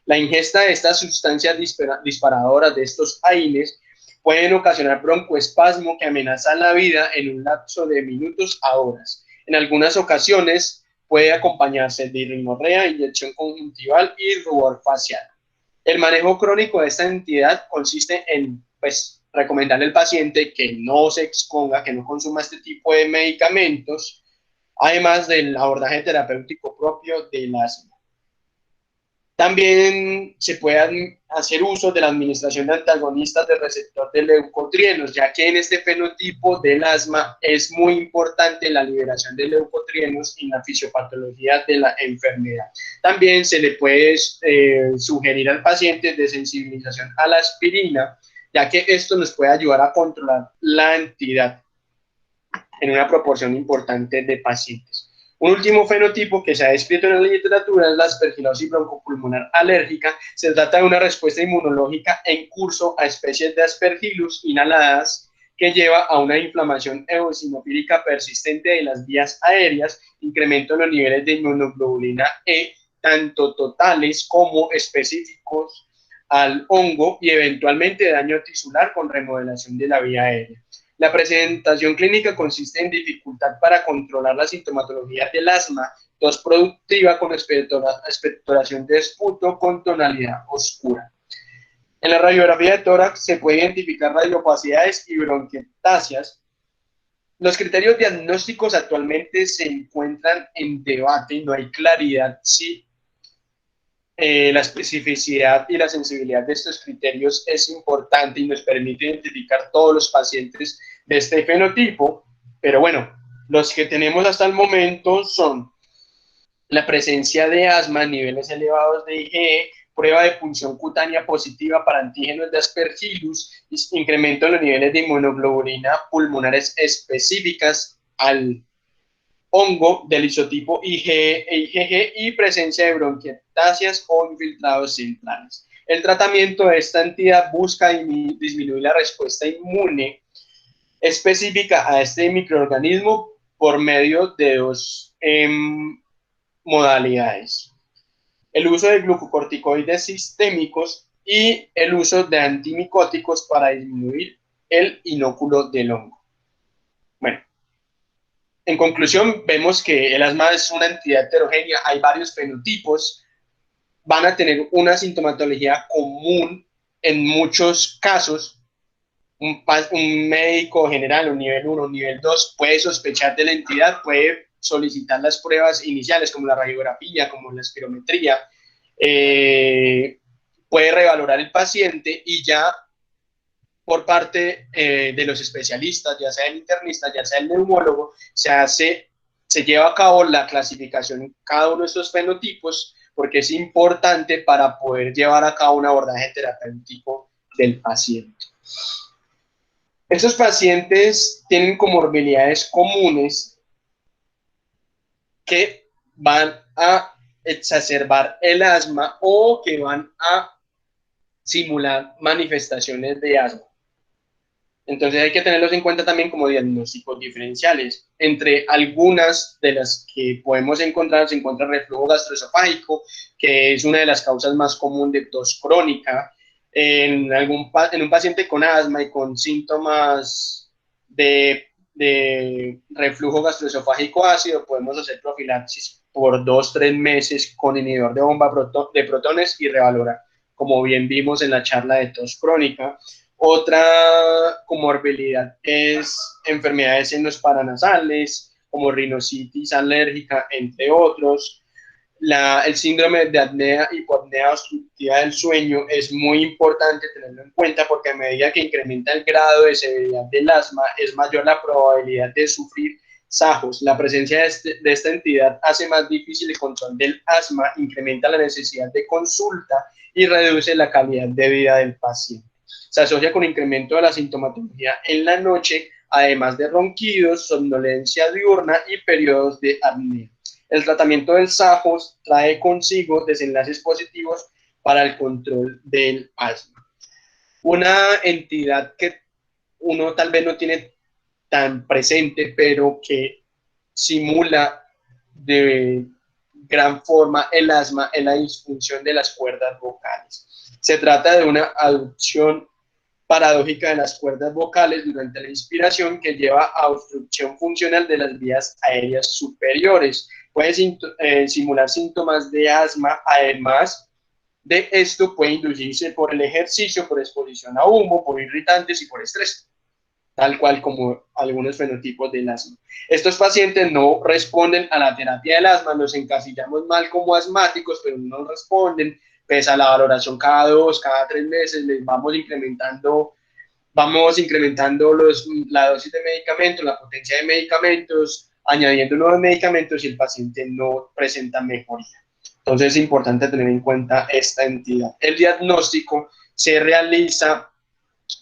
La ingesta de estas sustancias disparadoras, de estos AINES, pueden ocasionar broncoespasmo que amenaza la vida en un lapso de minutos a horas. En algunas ocasiones puede acompañarse de rinorrea, inyección conjuntival y rubor facial. El manejo crónico de esta entidad consiste en, pues, recomendarle al paciente que no se exponga, que no consuma este tipo de medicamentos, además del abordaje terapéutico propio del asma. También se puede hacer uso de la administración de antagonistas del receptor de leucotrienos, ya que en este fenotipo del asma es muy importante la liberación de leucotrienos en la fisiopatología de la enfermedad. También se le puede sugerir al paciente desensibilización a la aspirina, ya que esto nos puede ayudar a controlar la entidad en una proporción importante de pacientes. Un último fenotipo que se ha descrito en la literatura es la aspergilosis broncopulmonar alérgica. Se trata de una respuesta inmunológica en curso a especies de aspergillus inhaladas que lleva a una inflamación eosinofílica persistente de las vías aéreas, incremento en los niveles de inmunoglobulina E, tanto totales como específicos al hongo y eventualmente daño tisular con remodelación de la vía aérea. La presentación clínica consiste en dificultad para controlar la sintomatología del asma, tos productiva con expectoración de esputo con tonalidad oscura. En la radiografía de tórax se puede identificar radiopacidades y bronquiectasias. Los criterios diagnósticos actualmente se encuentran en debate y no hay claridad si la especificidad y la sensibilidad de estos criterios es importante y nos permite identificar todos los pacientes de este fenotipo, pero bueno, los que tenemos hasta el momento son la presencia de asma a niveles elevados de IgE, prueba de punción cutánea positiva para antígenos de Aspergillus, incremento en los niveles de inmunoglobulina pulmonares específicas al hongo del isotipo IgE e IgG y presencia de bronquiectasias o infiltrados centrales. El tratamiento de esta entidad busca disminuir la respuesta inmune específica a este microorganismo por medio de dos modalidades: el uso de glucocorticoides sistémicos y el uso de antimicóticos para disminuir el inóculo del hongo. Bueno, en conclusión, vemos que el asma es una entidad heterogénea, hay varios fenotipos, van a tener una sintomatología común en muchos casos. Un médico general, un nivel 1, un nivel 2, puede sospechar de la entidad, puede solicitar las pruebas iniciales como la radiografía, como la espirometría, puede revalorar el paciente y ya por parte de los especialistas, ya sea el internista, ya sea el neumólogo, se lleva a cabo la clasificación en cada uno de estos fenotipos, porque es importante para poder llevar a cabo un abordaje terapéutico del paciente. Estos pacientes tienen comorbilidades comunes que van a exacerbar el asma o que van a simular manifestaciones de asma. Entonces hay que tenerlos en cuenta también como diagnósticos diferenciales. Entre algunas de las que podemos encontrar, se encuentra reflujo gastroesofágico, que es una de las causas más comunes de tos crónica. En un paciente con asma y con síntomas de reflujo gastroesofágico ácido, podemos hacer profilaxis por 2-3 meses con inhibidor de bomba de protones y revalorar, como bien vimos en la charla de tos crónica. Otra comorbilidad es enfermedades en los paranasales, como rinoceronositis alérgica, entre otros. El síndrome de apnea, hipoapnea obstructiva del sueño es muy importante tenerlo en cuenta porque a medida que incrementa el grado de severidad del asma, es mayor la probabilidad de sufrir SAJOS. La presencia de esta entidad hace más difícil el control del asma, incrementa la necesidad de consulta y reduce la calidad de vida del paciente. Se asocia con incremento de la sintomatología en la noche, además de ronquidos, somnolencia diurna y periodos de apnea. El tratamiento del SAJOS trae consigo desenlaces positivos para el control del asma. Una entidad que uno tal vez no tiene tan presente, pero que simula de gran forma el asma es la disfunción de las cuerdas vocales. Se trata de una abducción paradójica de las cuerdas vocales durante la inspiración que lleva a obstrucción funcional de las vías aéreas superiores. Puede simular síntomas de asma, además de esto puede inducirse por el ejercicio, por exposición a humo, por irritantes y por estrés, tal cual como algunos fenotipos del asma. Estos pacientes no responden a la terapia del asma, nos encasillamos mal como asmáticos, pero no responden, pese a la valoración cada 2, cada 3 meses, les vamos incrementando la dosis de medicamentos, la potencia de medicamentos, añadiendo nuevos medicamentos y el paciente no presenta mejoría. Entonces es importante tener en cuenta esta entidad. El diagnóstico se realiza,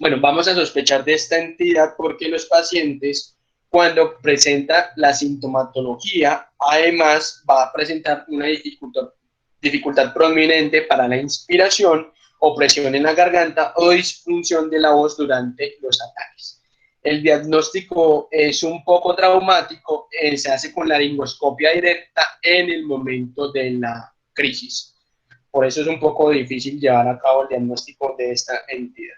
bueno, vamos a sospechar de esta entidad porque los pacientes, cuando presenta la sintomatología, además va a presentar una dificultad prominente para la inspiración, opresión en la garganta o disfunción de la voz durante los ataques. El diagnóstico es un poco traumático, se hace con laringoscopia directa en el momento de la crisis. Por eso es un poco difícil llevar a cabo el diagnóstico de esta entidad.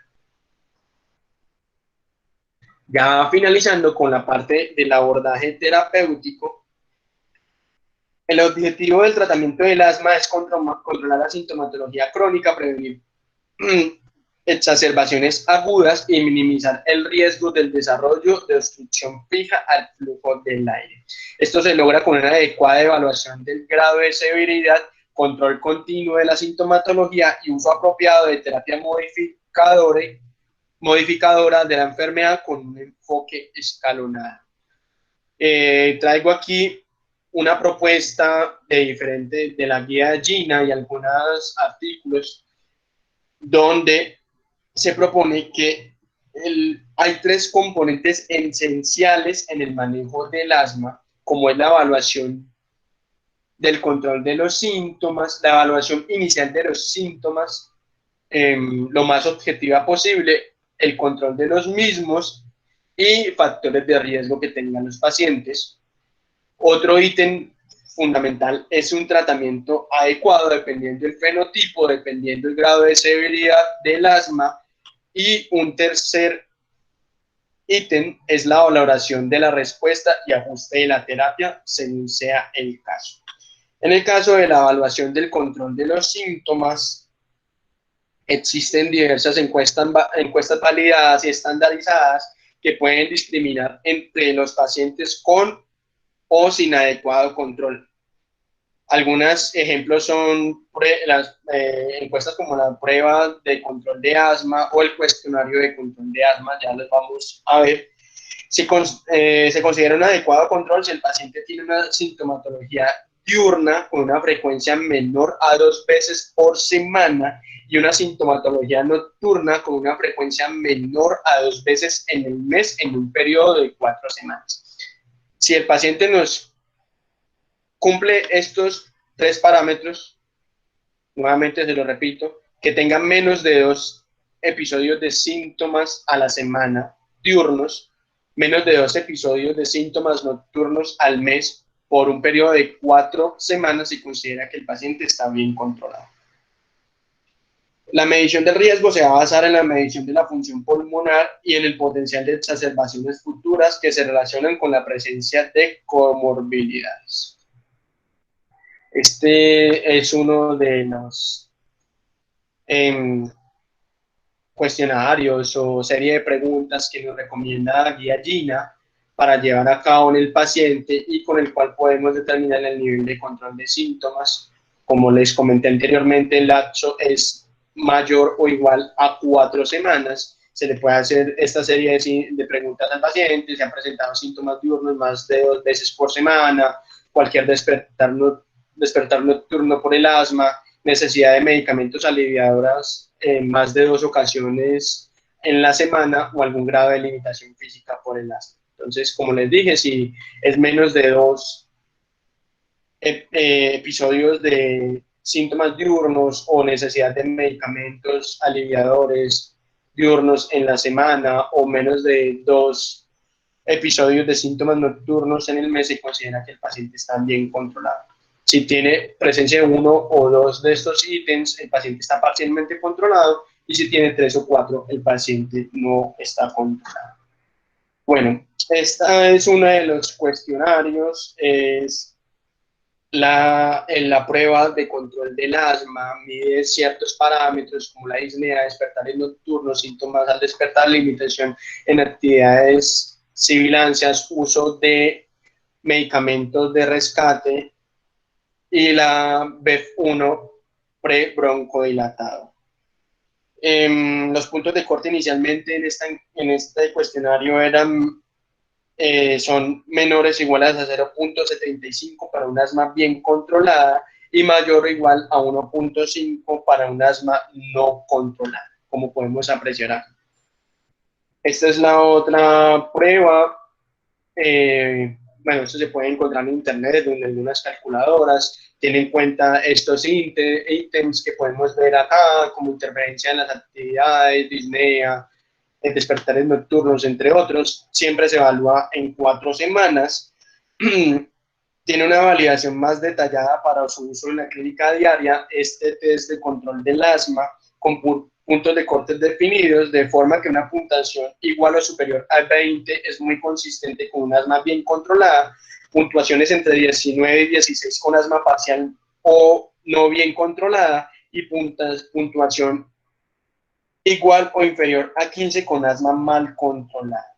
Ya finalizando con la parte del abordaje terapéutico, el objetivo del tratamiento del asma es controlar la sintomatología crónica, prevenir exacerbaciones agudas y minimizar el riesgo del desarrollo de obstrucción fija al flujo del aire. Esto se logra con una adecuada evaluación del grado de severidad, control continuo de la sintomatología y uso apropiado de terapia modificadora de la enfermedad con un enfoque escalonado. Traigo aquí una propuesta de la guía de Gina y algunos artículos donde se propone que hay 3 componentes esenciales en el manejo del asma, como es la evaluación del control de los síntomas, la evaluación inicial de los síntomas, lo más objetiva posible, el control de los mismos y factores de riesgo que tengan los pacientes. Otro ítem fundamental es un tratamiento adecuado dependiendo del fenotipo, dependiendo del grado de severidad del asma. Y un tercer ítem es la valoración de la respuesta y ajuste de la terapia según sea el caso. En el caso de la evaluación del control de los síntomas, existen diversas encuestas validadas y estandarizadas que pueden discriminar entre los pacientes con o sin adecuado control. Algunos ejemplos son las encuestas como la prueba de control de asma o el cuestionario de control de asma, ya los vamos a ver. Se considera un adecuado control si el paciente tiene una sintomatología diurna con una frecuencia menor a 2 veces por semana y una sintomatología nocturna con una frecuencia menor a 2 veces en el mes en un periodo de 4 semanas. Si el paciente nos cumple estos 3 parámetros, nuevamente se lo repito, que tenga menos de 2 episodios de síntomas a la semana diurnos, menos de 2 episodios de síntomas nocturnos al mes por un periodo de 4 semanas, se considera que el paciente está bien controlado. La medición del riesgo se va a basar en la medición de la función pulmonar y en el potencial de exacerbaciones futuras que se relacionan con la presencia de comorbilidades. Este es uno de los cuestionarios o serie de preguntas que nos recomienda la guía GINA para llevar a cabo en el paciente y con el cual podemos determinar el nivel de control de síntomas. Como les comenté anteriormente, el lapso es mayor o igual a 4 semanas. Se le puede hacer esta serie de preguntas al paciente, se han presentado síntomas diurnos más de 2 veces por semana, cualquier despertar nocturno por el asma, necesidad de medicamentos aliviadores en más de 2 ocasiones en la semana o algún grado de limitación física por el asma. Entonces, como les dije, si es menos de 2 episodios de síntomas diurnos o necesidad de medicamentos aliviadores diurnos en la semana o menos de 2 episodios de síntomas nocturnos en el mes, se considera que el paciente está bien controlado. Si tiene presencia de 1 o 2 de estos ítems, el paciente está parcialmente controlado, y si tiene 3 o 4, el paciente no está controlado. Bueno, esta es uno de los cuestionarios, es la prueba de control del asma, mide ciertos parámetros como la disnea, despertares nocturnos, síntomas al despertar, limitación en actividades sibilancias, uso de medicamentos de rescate, y la BEF1 prebroncodilatado. Los puntos de corte inicialmente en este cuestionario son menores o iguales a 0.75 para un asma bien controlada y mayor o igual a 1.5 para un asma no controlada, como podemos apreciar aquí. Esta es la otra prueba. Bueno, esto se puede encontrar en internet, donde algunas calculadoras tienen en cuenta estos ítems que podemos ver acá, como interferencia en las actividades, disnea, despertares nocturnos, entre otros. Siempre se evalúa en 4 semanas. Tiene una validación más detallada para su uso en la clínica diaria. Este test de control del asma con puntos de cortes definidos, de forma que una puntuación igual o superior a 20 es muy consistente con un asma bien controlada. Puntuaciones entre 19 y 16 con asma parcial o no bien controlada, y puntuación igual o inferior a 15 con asma mal controlada.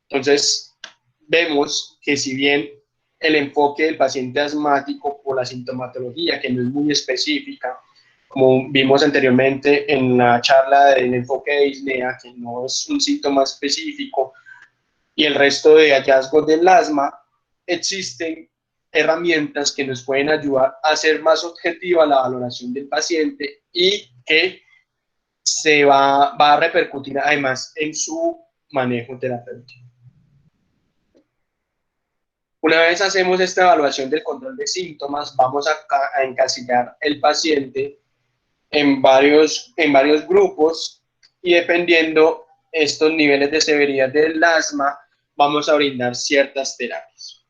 Entonces, vemos que si bien el enfoque del paciente asmático por la sintomatología, que no es muy específica, como vimos anteriormente en la charla del enfoque de disnea, que no es un síntoma específico, y el resto de hallazgos del asma, existen herramientas que nos pueden ayudar a hacer más objetiva la valoración del paciente y que se va a repercutir además en su manejo terapéutico. Una vez hacemos esta evaluación del control de síntomas, vamos a encasillar el paciente en varios grupos, y dependiendo estos niveles de severidad del asma, vamos a brindar ciertas terapias.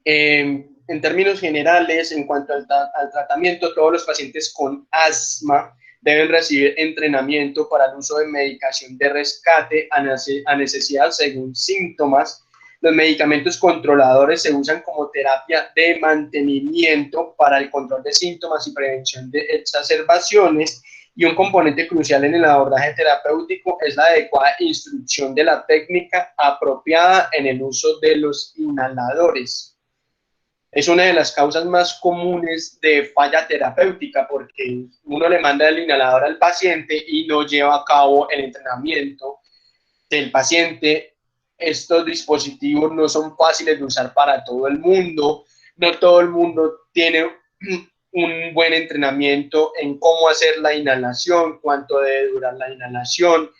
En términos generales, en cuanto al tratamiento, todos los pacientes con asma deben recibir entrenamiento para el uso de medicación de rescate a necesidad según síntomas. Los medicamentos controladores se usan como terapia de mantenimiento para el control de síntomas y prevención de exacerbaciones, y un componente crucial en el abordaje terapéutico es la adecuada instrucción de la técnica apropiada en el uso de los inhaladores. Es una de las causas más comunes de falla terapéutica porque uno le manda el inhalador al paciente y no lleva a cabo el entrenamiento del paciente. Estos dispositivos no son fáciles de usar para todo el mundo, no todo el mundo tiene un buen entrenamiento en cómo hacer la inhalación, cuánto debe durar la inhalación.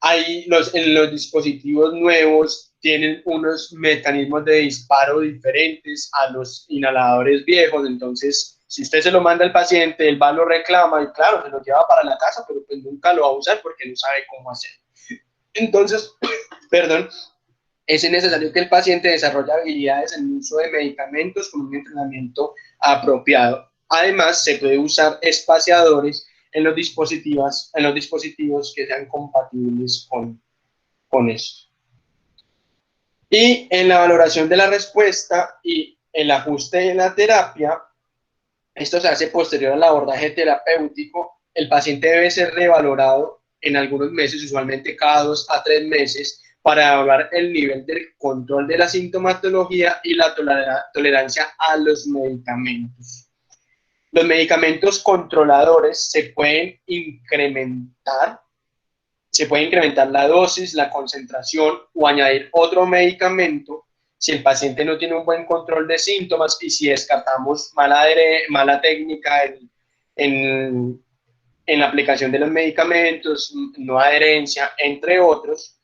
En los dispositivos nuevos tienen unos mecanismos de disparo diferentes a los inhaladores viejos, entonces si usted se lo manda al paciente, él va, lo reclama y claro, se lo lleva para la casa, pero pues nunca lo va a usar porque no sabe cómo hacer. Entonces, perdón, es necesario que el paciente desarrolle habilidades en el uso de medicamentos con un entrenamiento apropiado. Además, se puede usar espaciadores en los dispositivos que sean compatibles con esto. Y en la valoración de la respuesta y el ajuste de la terapia, esto se hace posterior al abordaje terapéutico. El paciente debe ser revalorado en algunos meses, usualmente cada 2 a 3 meses, para evaluar el nivel de control de la sintomatología y la tolerancia a los medicamentos. Los medicamentos controladores se puede incrementar la dosis, la concentración o añadir otro medicamento si el paciente no tiene un buen control de síntomas y si descartamos mala técnica en la aplicación de los medicamentos, no adherencia, entre otros.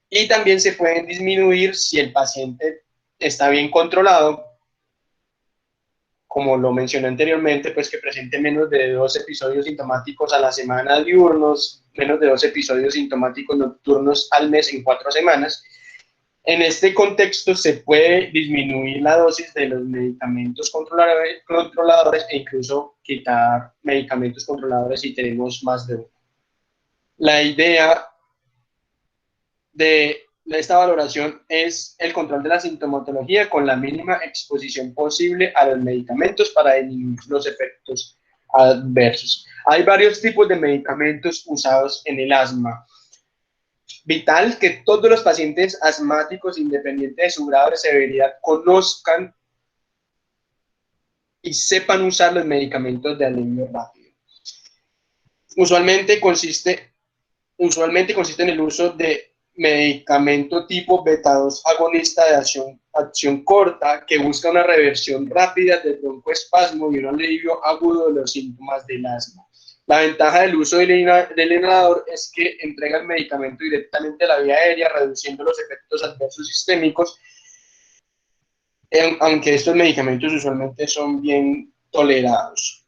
Y también se pueden disminuir si el paciente está bien controlado, como lo mencioné anteriormente, pues que presente menos de 2 episodios sintomáticos a la semana diurnos, menos de 2 episodios sintomáticos nocturnos al mes en 4 semanas. En este contexto se puede disminuir la dosis de los medicamentos controladores e incluso quitar medicamentos controladores si tenemos más de uno. La idea de esta valoración es el control de la sintomatología con la mínima exposición posible a los medicamentos para disminuir los efectos adversos. Hay varios tipos de medicamentos usados en el asma. Vital que todos los pacientes asmáticos, independiente de su grado de severidad, conozcan y sepan usar los medicamentos de alivio rápido. Usualmente consiste en el uso de medicamento tipo beta-2 agonista de acción corta que busca una reversión rápida del broncoespasmo y un alivio agudo de los síntomas del asma. La ventaja del uso del inhalador es que entrega el medicamento directamente a la vía aérea, reduciendo los efectos adversos sistémicos, aunque estos medicamentos usualmente son bien tolerados.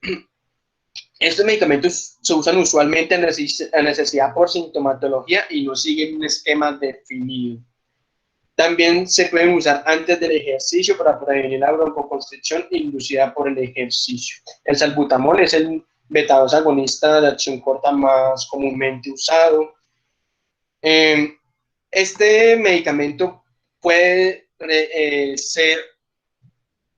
Estos medicamentos se usan usualmente a necesidad por sintomatología y no siguen un esquema definido. También se pueden usar antes del ejercicio para prevenir la broncoconstricción inducida por el ejercicio. El salbutamol es el beta-2 agonista de acción corta más comúnmente usado. Este medicamento puede ser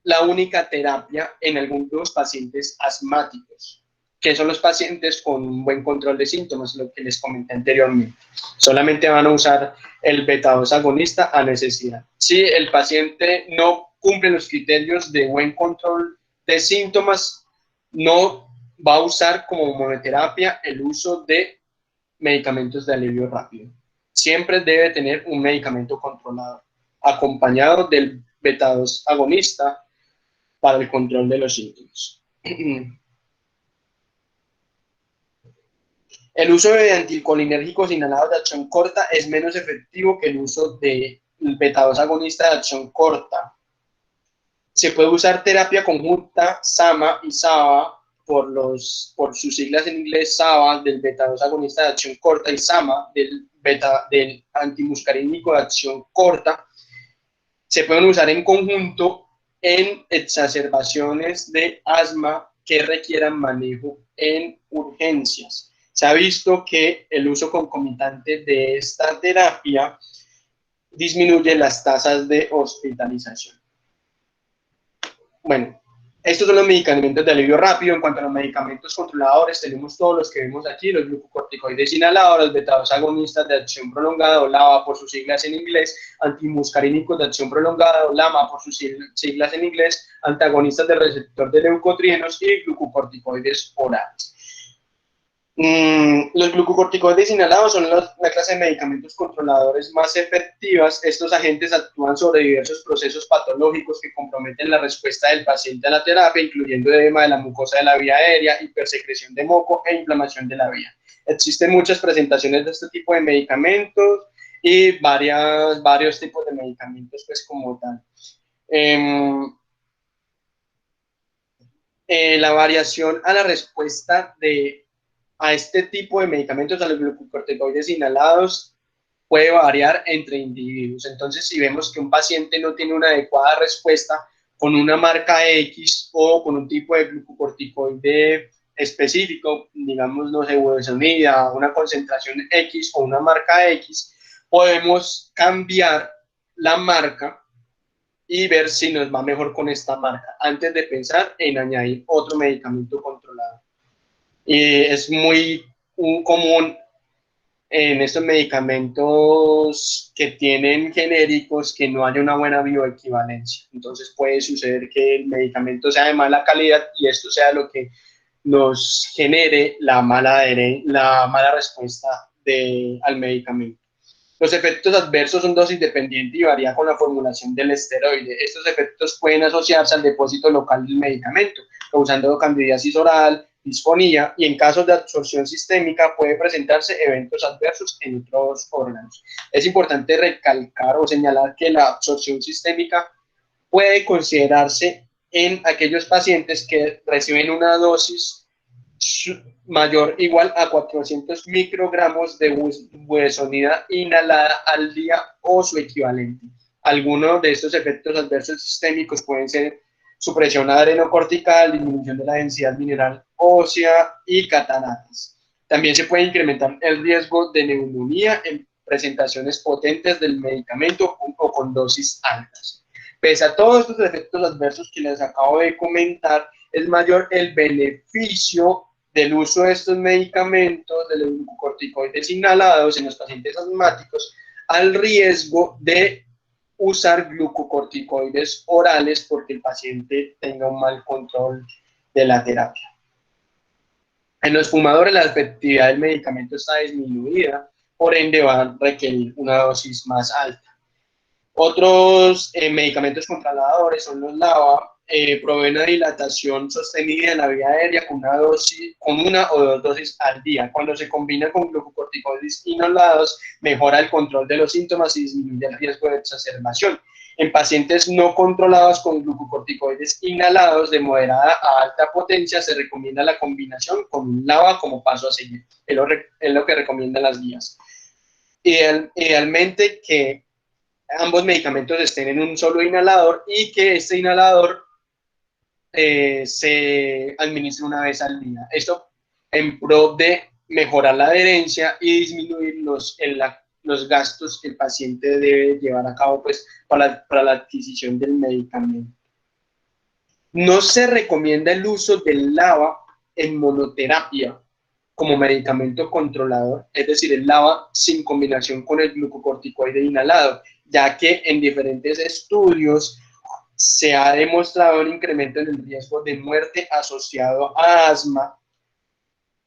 la única terapia en algunos pacientes asmáticos, que son los pacientes con un buen control de síntomas, lo que les comenté anteriormente. Solamente van a usar el beta-2 agonista a necesidad. Si el paciente no cumple los criterios de buen control de síntomas, no va a usar como monoterapia el uso de medicamentos de alivio rápido. Siempre debe tener un medicamento controlado, acompañado del beta-2 agonista para el control de los síntomas. El uso de anticolinérgicos inhalados de acción corta es menos efectivo que el uso de beta-2 agonista de acción corta. Se puede usar terapia conjunta SAMA y SABA por sus siglas en inglés, SABA del beta-2 agonista de acción corta y SAMA del antimuscarínico de acción corta. Se pueden usar en conjunto en exacerbaciones de asma que requieran manejo en urgencias. Se ha visto que el uso concomitante de esta terapia disminuye las tasas de hospitalización. Bueno, Estos son los medicamentos de alivio rápido. En cuanto a los medicamentos controladores, tenemos todos los que vemos aquí, los glucocorticoides inhalados, los beta-2 agonistas de acción prolongada, o LABA por sus siglas en inglés, antimuscarínicos de acción prolongada, o LAMA por sus siglas en inglés, antagonistas del receptor de leucotrienos y glucocorticoides orales. Los glucocorticoides inhalados son la clase de medicamentos controladores más efectivas. Estos agentes actúan sobre diversos procesos patológicos que comprometen la respuesta del paciente a la terapia, incluyendo edema de la mucosa de la vía aérea, hipersecreción de moco e inflamación de la vía. Existen muchas presentaciones de este tipo de medicamentos y varios tipos de medicamentos, pues como tal. La variación a la respuesta a este tipo de medicamentos, a los glucocorticoides inhalados, puede variar entre individuos. Entonces, si vemos que un paciente no tiene una adecuada respuesta con una marca X o con un tipo de glucocorticoide específico, digamos, no sé, budesonida, una concentración X o una marca X, podemos cambiar la marca y ver si nos va mejor con esta marca antes de pensar en añadir otro medicamento controlado. Es muy común en estos medicamentos que tienen genéricos que no haya una buena bioequivalencia. Entonces puede suceder que el medicamento sea de mala calidad y esto sea lo que nos genere la mala respuesta al medicamento. Los efectos adversos son dosis dependientes y varían con la formulación del esteroide. Estos efectos pueden asociarse al depósito local del medicamento, causando candidiasis oral, disfonía, y en casos de absorción sistémica puede presentarse eventos adversos en otros órganos. Es importante recalcar o señalar que la absorción sistémica puede considerarse en aquellos pacientes que reciben una dosis mayor o igual a 400 microgramos de budesonida inhalada al día o su equivalente. Algunos de estos efectos adversos sistémicos pueden ser supresión adrenocortical, disminución de la densidad mineral ósea y cataratas. También se puede incrementar el riesgo de neumonía en presentaciones potentes del medicamento o con dosis altas. Pese a todos estos efectos adversos que les acabo de comentar, es mayor el beneficio del uso de estos medicamentos, de los glucocorticoides inhalados en los pacientes asmáticos, al riesgo de usar glucocorticoides orales porque el paciente tenga un mal control de la terapia. En los fumadores la efectividad del medicamento está disminuida, por ende va a requerir una dosis más alta. Otros medicamentos controladores son los LABA, proveen una dilatación sostenida en la vía aérea con una o dos dosis al día. Cuando se combina con glucocorticoides inhalados, mejora el control de los síntomas y disminuye el riesgo de exacerbación. En pacientes no controlados con glucocorticoides inhalados de moderada a alta potencia, se recomienda la combinación con un LABA como paso a seguir. Es lo que recomiendan las guías. Idealmente que ambos medicamentos estén en un solo inhalador y que este inhalador se administre una vez al día. Esto en pro de mejorar la adherencia y disminuir los gastos que el paciente debe llevar a cabo pues, para la adquisición del medicamento. No se recomienda el uso del LABA en monoterapia como medicamento controlador, es decir, el LABA sin combinación con el glucocorticoide inhalado, ya que en diferentes estudios se ha demostrado un incremento en el riesgo de muerte asociado a asma,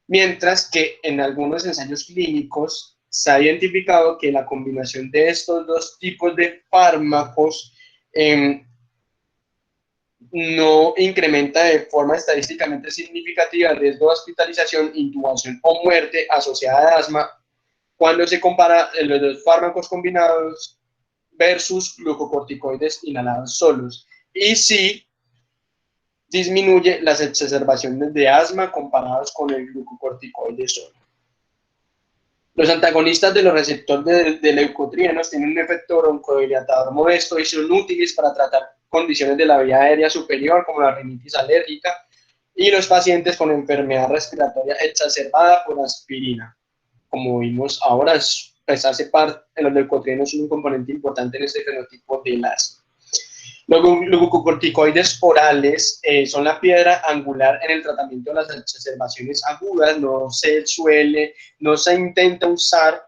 mientras que en algunos ensayos clínicos se ha identificado que la combinación de estos dos tipos de fármacos no incrementa de forma estadísticamente significativa el riesgo de hospitalización, intubación o muerte asociada a asma cuando se compara los dos fármacos combinados versus glucocorticoides inhalados solos. Y sí disminuye las exacerbaciones de asma comparados con el glucocorticoide solo. Los antagonistas de los receptores de leucotrienos tienen un efecto broncodilatador modesto y son útiles para tratar condiciones de la vía aérea superior como la rinitis alérgica y los pacientes con enfermedad respiratoria exacerbada por aspirina. Como vimos ahora, pues hace parte, los leucotrienos son un componente importante en este fenotipo del asma. Los glucocorticoides orales son la piedra angular en el tratamiento de las exacerbaciones agudas. No se intenta usar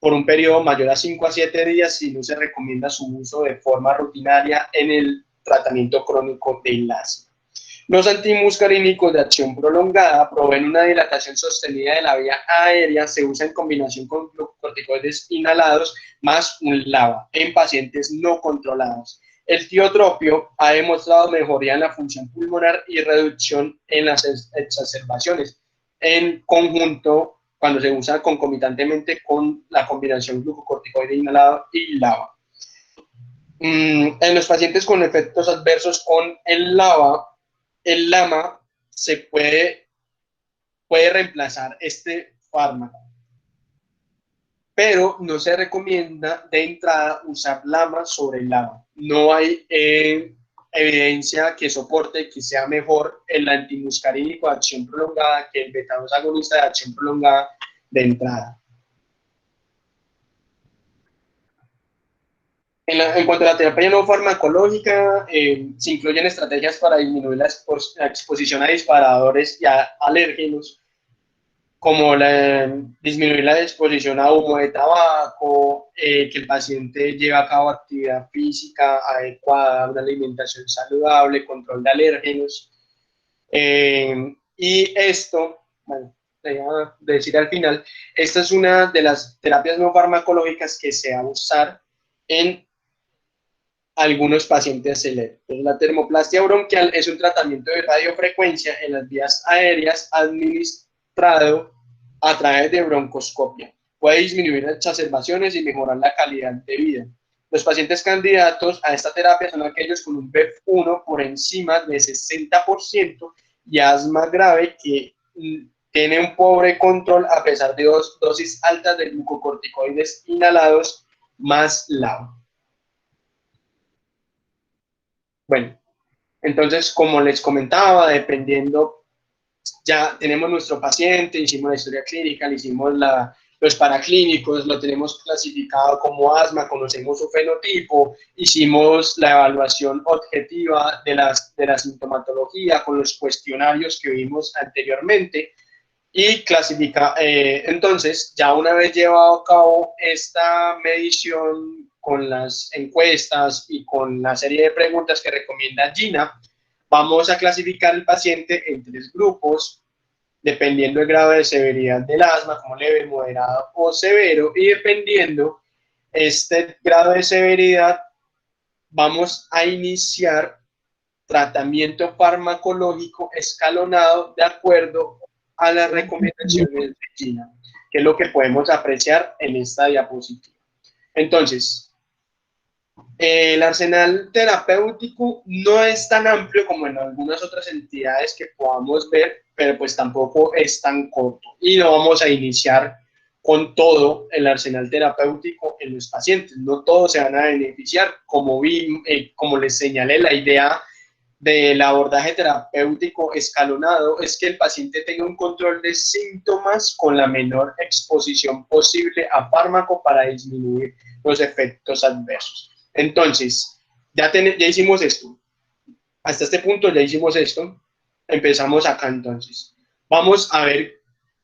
por un periodo mayor a 5 a 7 días y no se recomienda su uso de forma rutinaria en el tratamiento crónico del asma. Los antimuscarínicos de acción prolongada proveen una dilatación sostenida de la vía aérea, se usa en combinación con glucocorticoides inhalados más un LABA en pacientes no controlados. El tiotropio ha demostrado mejoría en la función pulmonar y reducción en las exacerbaciones. En conjunto, cuando se usa concomitantemente con la combinación glucocorticoide inhalado y LABA. En los pacientes con efectos adversos con el LABA, el LAMA puede reemplazar este fármaco, pero no se recomienda de entrada usar LAMA sobre el LAMA. No hay evidencia que soporte que sea mejor el antimuscarínico de acción prolongada que el beta-2 agonista de acción prolongada de entrada. En cuanto a la terapia no farmacológica, se incluyen estrategias para disminuir la exposición a disparadores y a alérgenos, como disminuir la exposición a humo de tabaco, que el paciente lleve a cabo actividad física adecuada, una alimentación saludable, control de alérgenos. Y esto, bueno, decir al final, esta es una de las terapias no farmacológicas que se va a usar en algunos pacientes selectos. La termoplastia bronquial es un tratamiento de radiofrecuencia en las vías aéreas administrado a través de broncoscopia. Puede disminuir las exacerbaciones y mejorar la calidad de vida. Los pacientes candidatos a esta terapia son aquellos con un BEF1 por encima de 60% y asma grave que tiene un pobre control a pesar de dosis altas de glucocorticoides inhalados más LABA. Bueno, entonces, como les comentaba, dependiendo, ya tenemos nuestro paciente, hicimos la historia clínica, le hicimos los paraclínicos, lo tenemos clasificado como asma, conocemos su fenotipo, hicimos la evaluación objetiva de la sintomatología con los cuestionarios que vimos anteriormente y entonces, ya una vez llevado a cabo esta medición con las encuestas y con la serie de preguntas que recomienda Gina, vamos a clasificar el paciente en 3 grupos, dependiendo del grado de severidad del asma, como leve, moderado o severo, y dependiendo este grado de severidad, vamos a iniciar tratamiento farmacológico escalonado de acuerdo a las recomendaciones de Gina, que es lo que podemos apreciar en esta diapositiva. Entonces, el arsenal terapéutico no es tan amplio como en algunas otras entidades que podamos ver, pero pues tampoco es tan corto. Y no vamos a iniciar con todo el arsenal terapéutico en los pacientes. No todos se van a beneficiar. Como les señalé, la idea del abordaje terapéutico escalonado es que el paciente tenga un control de síntomas con la menor exposición posible a fármaco para disminuir los efectos adversos. Entonces, ya hicimos esto. Hasta este punto ya hicimos esto. Empezamos acá entonces. Vamos a ver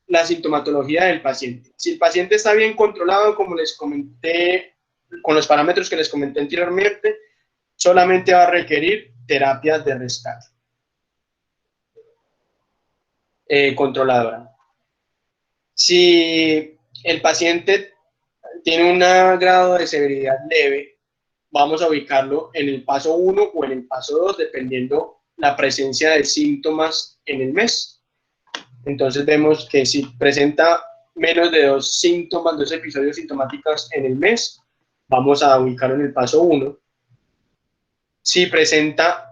la sintomatología del paciente. Si el paciente está bien controlado, como les comenté, con los parámetros que les comenté anteriormente, solamente va a requerir terapias de rescate controladora. Si el paciente tiene un grado de severidad leve, vamos a ubicarlo en el paso 1 o en el paso 2, dependiendo la presencia de síntomas en el mes. Entonces vemos que si presenta menos de 2 episodios sintomáticos en el mes, vamos a ubicarlo en el paso 1. Si presenta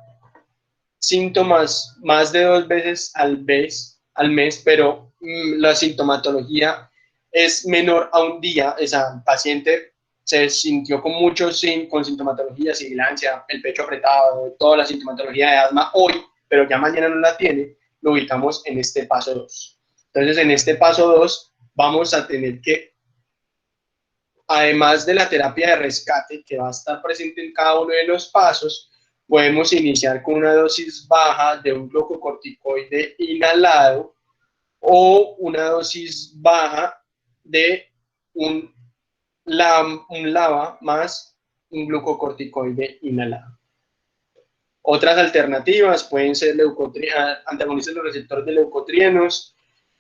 síntomas más de 2 veces al mes, pero la sintomatología es menor a un día, el paciente se sintió con sintomatología, sibilancia, el pecho apretado, toda la sintomatología de asma hoy, pero ya mañana no la tiene, lo ubicamos en este paso 2. Entonces, en este paso 2 vamos a tener que además de la terapia de rescate, que va a estar presente en cada uno de los pasos, podemos iniciar con una dosis baja de un glucocorticoide inhalado o una dosis baja de un, un LABA más un glucocorticoide inhalado. Otras alternativas pueden ser antagonistas de los receptores de leucotrienos,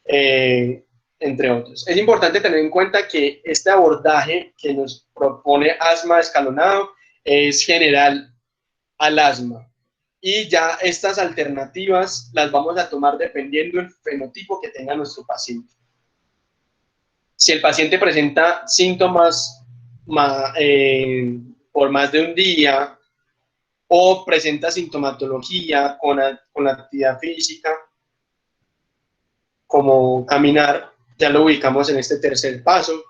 entre otros. Es importante tener en cuenta que este abordaje que nos propone asma escalonado es general al asma. Y ya estas alternativas las vamos a tomar dependiendo del fenotipo que tenga nuestro paciente. Si el paciente presenta síntomas por más de un día o presenta sintomatología con actividad física, como caminar, ya lo ubicamos en este tercer paso,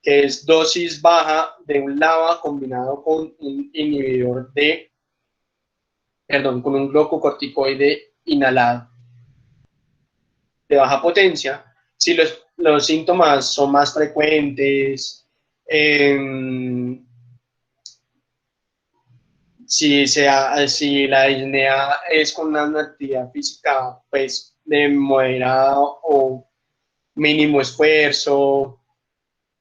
que es dosis baja de un LABA combinado con un inhibidor de, con un glucocorticoide inhalado de baja potencia. Si los síntomas son más frecuentes, si la disnea es con una actividad física pues de moderado o mínimo esfuerzo,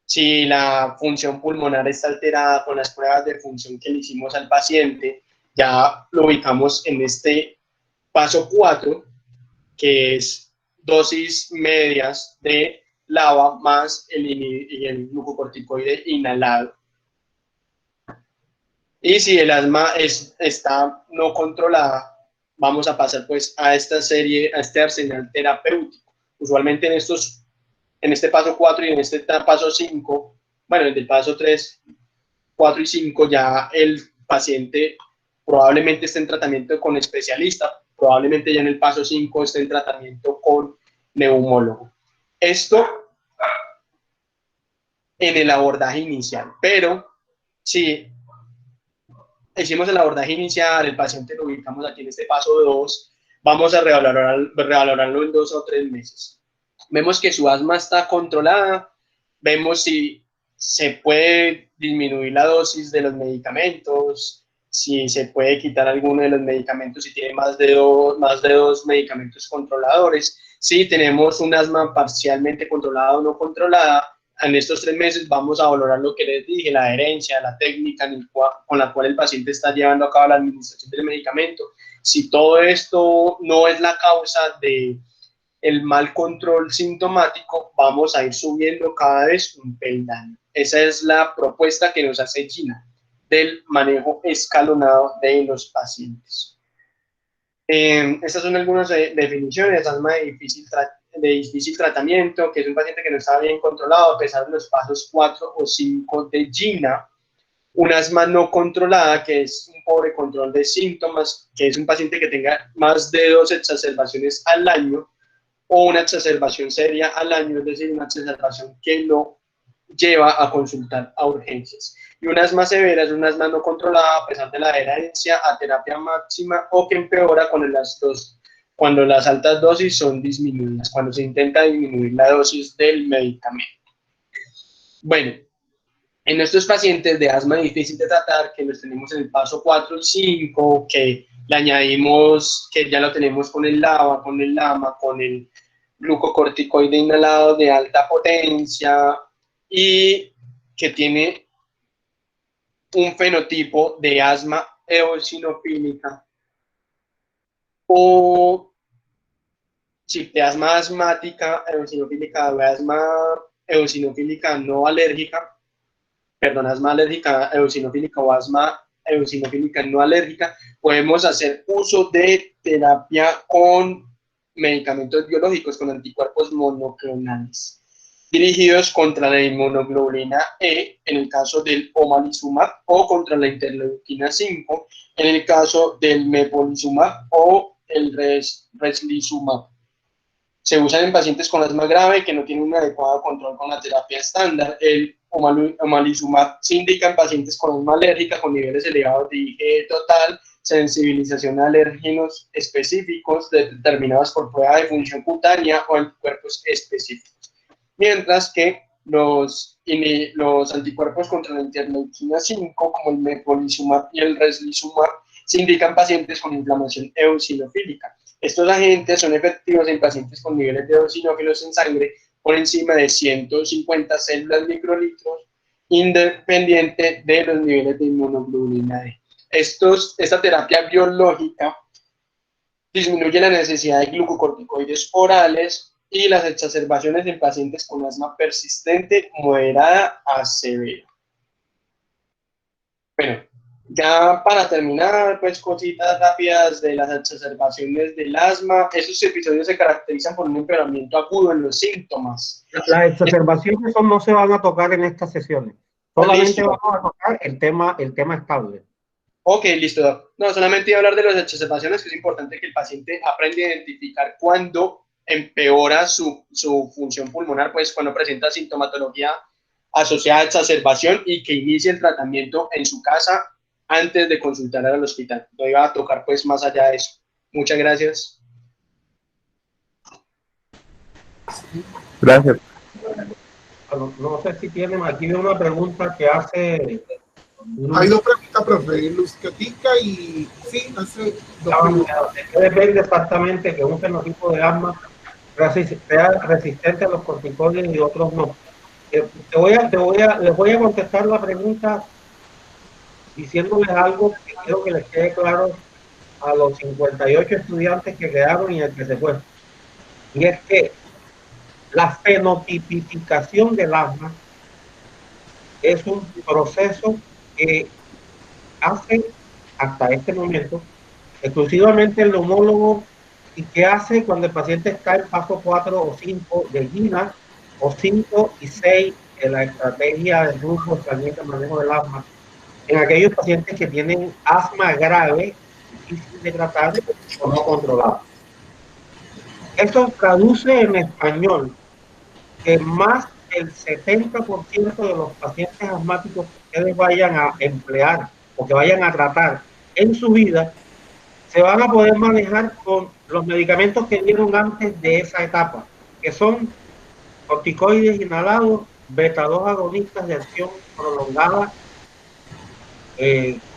si la función pulmonar está alterada con las pruebas de función que le hicimos al paciente, ya lo ubicamos en este paso 4, que es dosis medias de LABA más el glucocorticoide inhalado. Y si el asma está no controlada, vamos a pasar pues a esta serie, a este arsenal terapéutico. Usualmente en este paso 4 y en este paso 5, bueno, en el paso 3, 4 y 5 ya el paciente probablemente esté en tratamiento con especialista, probablemente ya en el paso 5 esté en tratamiento con neumólogo. Esto en el abordaje inicial, pero si hicimos el abordaje inicial, el paciente lo ubicamos aquí en este paso 2, vamos a revalorarlo en 2 o 3 meses. Vemos que su asma está controlada, vemos si se puede disminuir la dosis de los medicamentos, si se puede quitar alguno de los medicamentos, si tiene más de dos medicamentos controladores, si tenemos un asma parcialmente controlada o no controlada. En estos 3 meses vamos a valorar lo que les dije, la adherencia, la técnica con la cual el paciente está llevando a cabo la administración del medicamento. Si todo esto no es la causa de el mal control sintomático, vamos a ir subiendo cada vez un peldaño. Esa es la propuesta que nos hace Gina del manejo escalonado de los pacientes. Estas son algunas definiciones. Asma de difícil tratamiento, que es un paciente que no está bien controlado a pesar de los pasos 4 o 5 de Gina. Un asma no controlada, que es un pobre control de síntomas, que es un paciente que tenga más de 2 exacerbaciones al año o una exacerbación seria al año, es decir, una exacerbación que lo lleva a consultar a urgencias. Y un asma severa es un asma no controlada a pesar de la adherencia a terapia máxima o que empeora cuando las altas dosis son disminuidas, cuando se intenta disminuir la dosis del medicamento. Bueno, en estos pacientes de asma difícil de tratar, que los tenemos en el paso 4 y 5, que le añadimos, que ya lo tenemos con el LABA, con el LAMA, con el glucocorticoide inhalado de alta potencia y que tiene un fenotipo de asma eosinofílica o de asma asmática, eosinofílica o asma eosinofílica no alérgica, asma alérgica eosinofílica o asma eosinofílica no alérgica, podemos hacer uso de terapia con medicamentos biológicos, con anticuerpos monoclonales, dirigidos contra la inmunoglobulina E, en el caso del omalizumab, o contra la interleuquina 5, en el caso del mepolizumab o el reslizumab. Se usan en pacientes con asma grave que no tienen un adecuado control con la terapia estándar. El omalizumab se indica en pacientes con asma alérgica con niveles elevados de IgE total, sensibilización a alérgenos específicos determinados por prueba de función cutánea o anticuerpos específicos. Mientras que los anticuerpos contra la interleuquina 5, como el mepolizumab y el reslizumab, se indican en pacientes con inflamación eosinofílica. Estos agentes son efectivos en pacientes con niveles de eosinófilos en sangre por encima de 150 células microlitros, independiente de los niveles de inmunoglobulina D. Esta terapia biológica disminuye la necesidad de glucocorticoides orales y las exacerbaciones en pacientes con asma persistente, moderada a severa. Bueno, ya para terminar, pues cositas rápidas de las exacerbaciones del asma. Esos episodios se caracterizan por un empeoramiento agudo en los síntomas. Las exacerbaciones no se van a tocar en estas sesiones. Solamente vamos a tocar el tema estable. Ok, listo. No, solamente iba a hablar de las exacerbaciones, que es importante que el paciente aprenda a identificar cuándo empeora su función pulmonar, pues cuando presenta sintomatología asociada a exacerbación y que inicie el tratamiento en su casa antes de consultar al hospital. No iba a tocar pues más allá de eso. Muchas gracias. Gracias. Bueno, no sé si tienen aquí una pregunta que hace... Hay dos preguntas, profe. Luz Quiotica y... Sí, hace dos preguntas. Depende exactamente que un fenotipo de asma sea resistente a los corticoides y otros no. Les voy a contestar la pregunta diciéndoles algo que quiero que les quede claro a los 58 estudiantes que quedaron y el que se fue. Y es que la fenotipificación del asma es un proceso que hace hasta este momento exclusivamente el neumólogo y que hace cuando el paciente está en paso 4 o 5 de GINA o 5 y 6 en la estrategia del grupo de manejo del asma en aquellos pacientes que tienen asma grave, difícil de tratar o no controlado. Esto traduce en español que más del 70% de los pacientes asmáticos que ustedes vayan a emplear o que vayan a tratar en su vida se van a poder manejar con los medicamentos que dieron antes de esa etapa, que son corticoides inhalados, beta-2 agonistas de acción prolongada,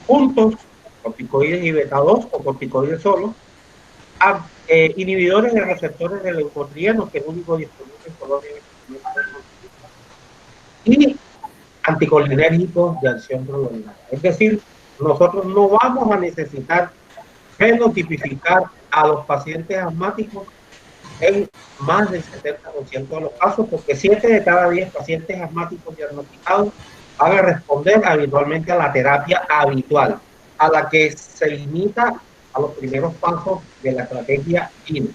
juntos, corticoides y beta-2 o corticoides solo, inhibidores de receptores de leucotrienos, que es el único disponible en Colombia, y anticolinérgicos de acción prolongada. Es decir, nosotros no vamos a necesitar fenotipificar a los pacientes asmáticos en más del 70% de los casos, porque 7 de cada 10 pacientes asmáticos diagnosticados van a responder habitualmente a la terapia habitual, a la que se limita a los primeros pasos de la estrategia INE.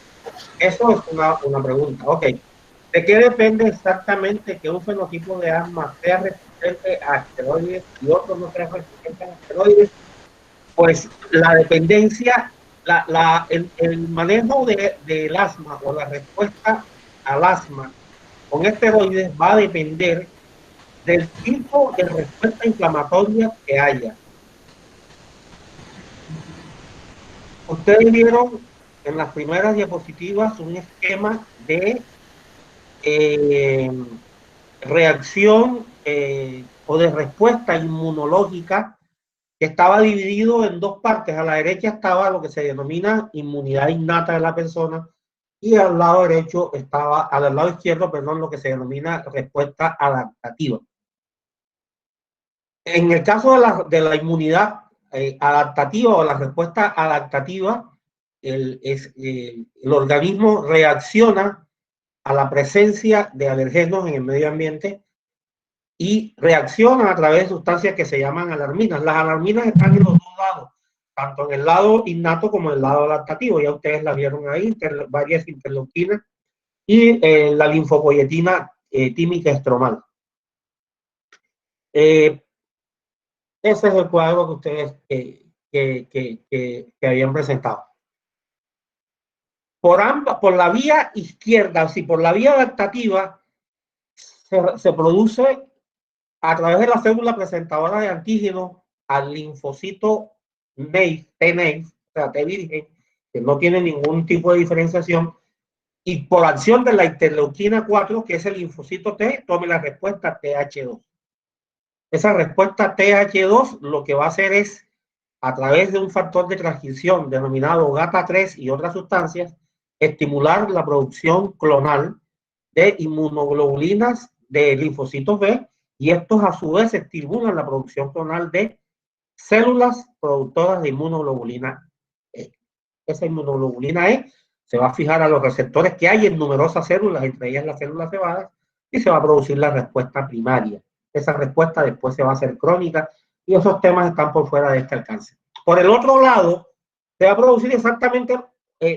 Eso es una pregunta. Ok, ¿de qué depende exactamente que un fenotipo de asma sea resistente a esteroides y otro no sea resistente a esteroides? Pues la dependencia, el manejo del asma o la respuesta al asma con esteroides va a depender del tipo de respuesta inflamatoria que haya. Ustedes vieron en las primeras diapositivas un esquema de reacción o de respuesta inmunológica que estaba dividido en dos partes. A la derecha estaba lo que se denomina inmunidad innata de la persona y al lado derecho estaba, al lado izquierdo, perdón, lo que se denomina respuesta adaptativa. En el caso de la inmunidad adaptativa o la respuesta adaptativa, el organismo reacciona a la presencia de alergenos en el medio ambiente y reaccionan a través de sustancias que se llaman alarminas. Las alarminas están en los dos lados, tanto en el lado innato como en el lado adaptativo. Ya ustedes la vieron ahí, varias interleuquinas y la linfopoyetina tímica estromal. Ese es el cuadro que ustedes que habían presentado. Por la vía izquierda, si por la vía adaptativa, se produce a través de la célula presentadora de antígenos al linfocito TNAIF, o sea, T virgen, que no tiene ningún tipo de diferenciación, y por acción de la interleuquina 4, que es el linfocito T, tome la respuesta TH2. Esa respuesta TH2 lo que va a hacer es, a través de un factor de transcripción denominado GATA3 y otras sustancias, estimular la producción clonal de inmunoglobulinas de linfocitos B, y estos a su vez estimulan la producción clonal de células productoras de inmunoglobulina E. Esa inmunoglobulina E se va a fijar a los receptores que hay en numerosas células, entre ellas las células cebadas, y se va a producir la respuesta primaria. Esa respuesta después se va a hacer crónica, y esos temas están por fuera de este alcance. Por el otro lado, se va a producir exactamente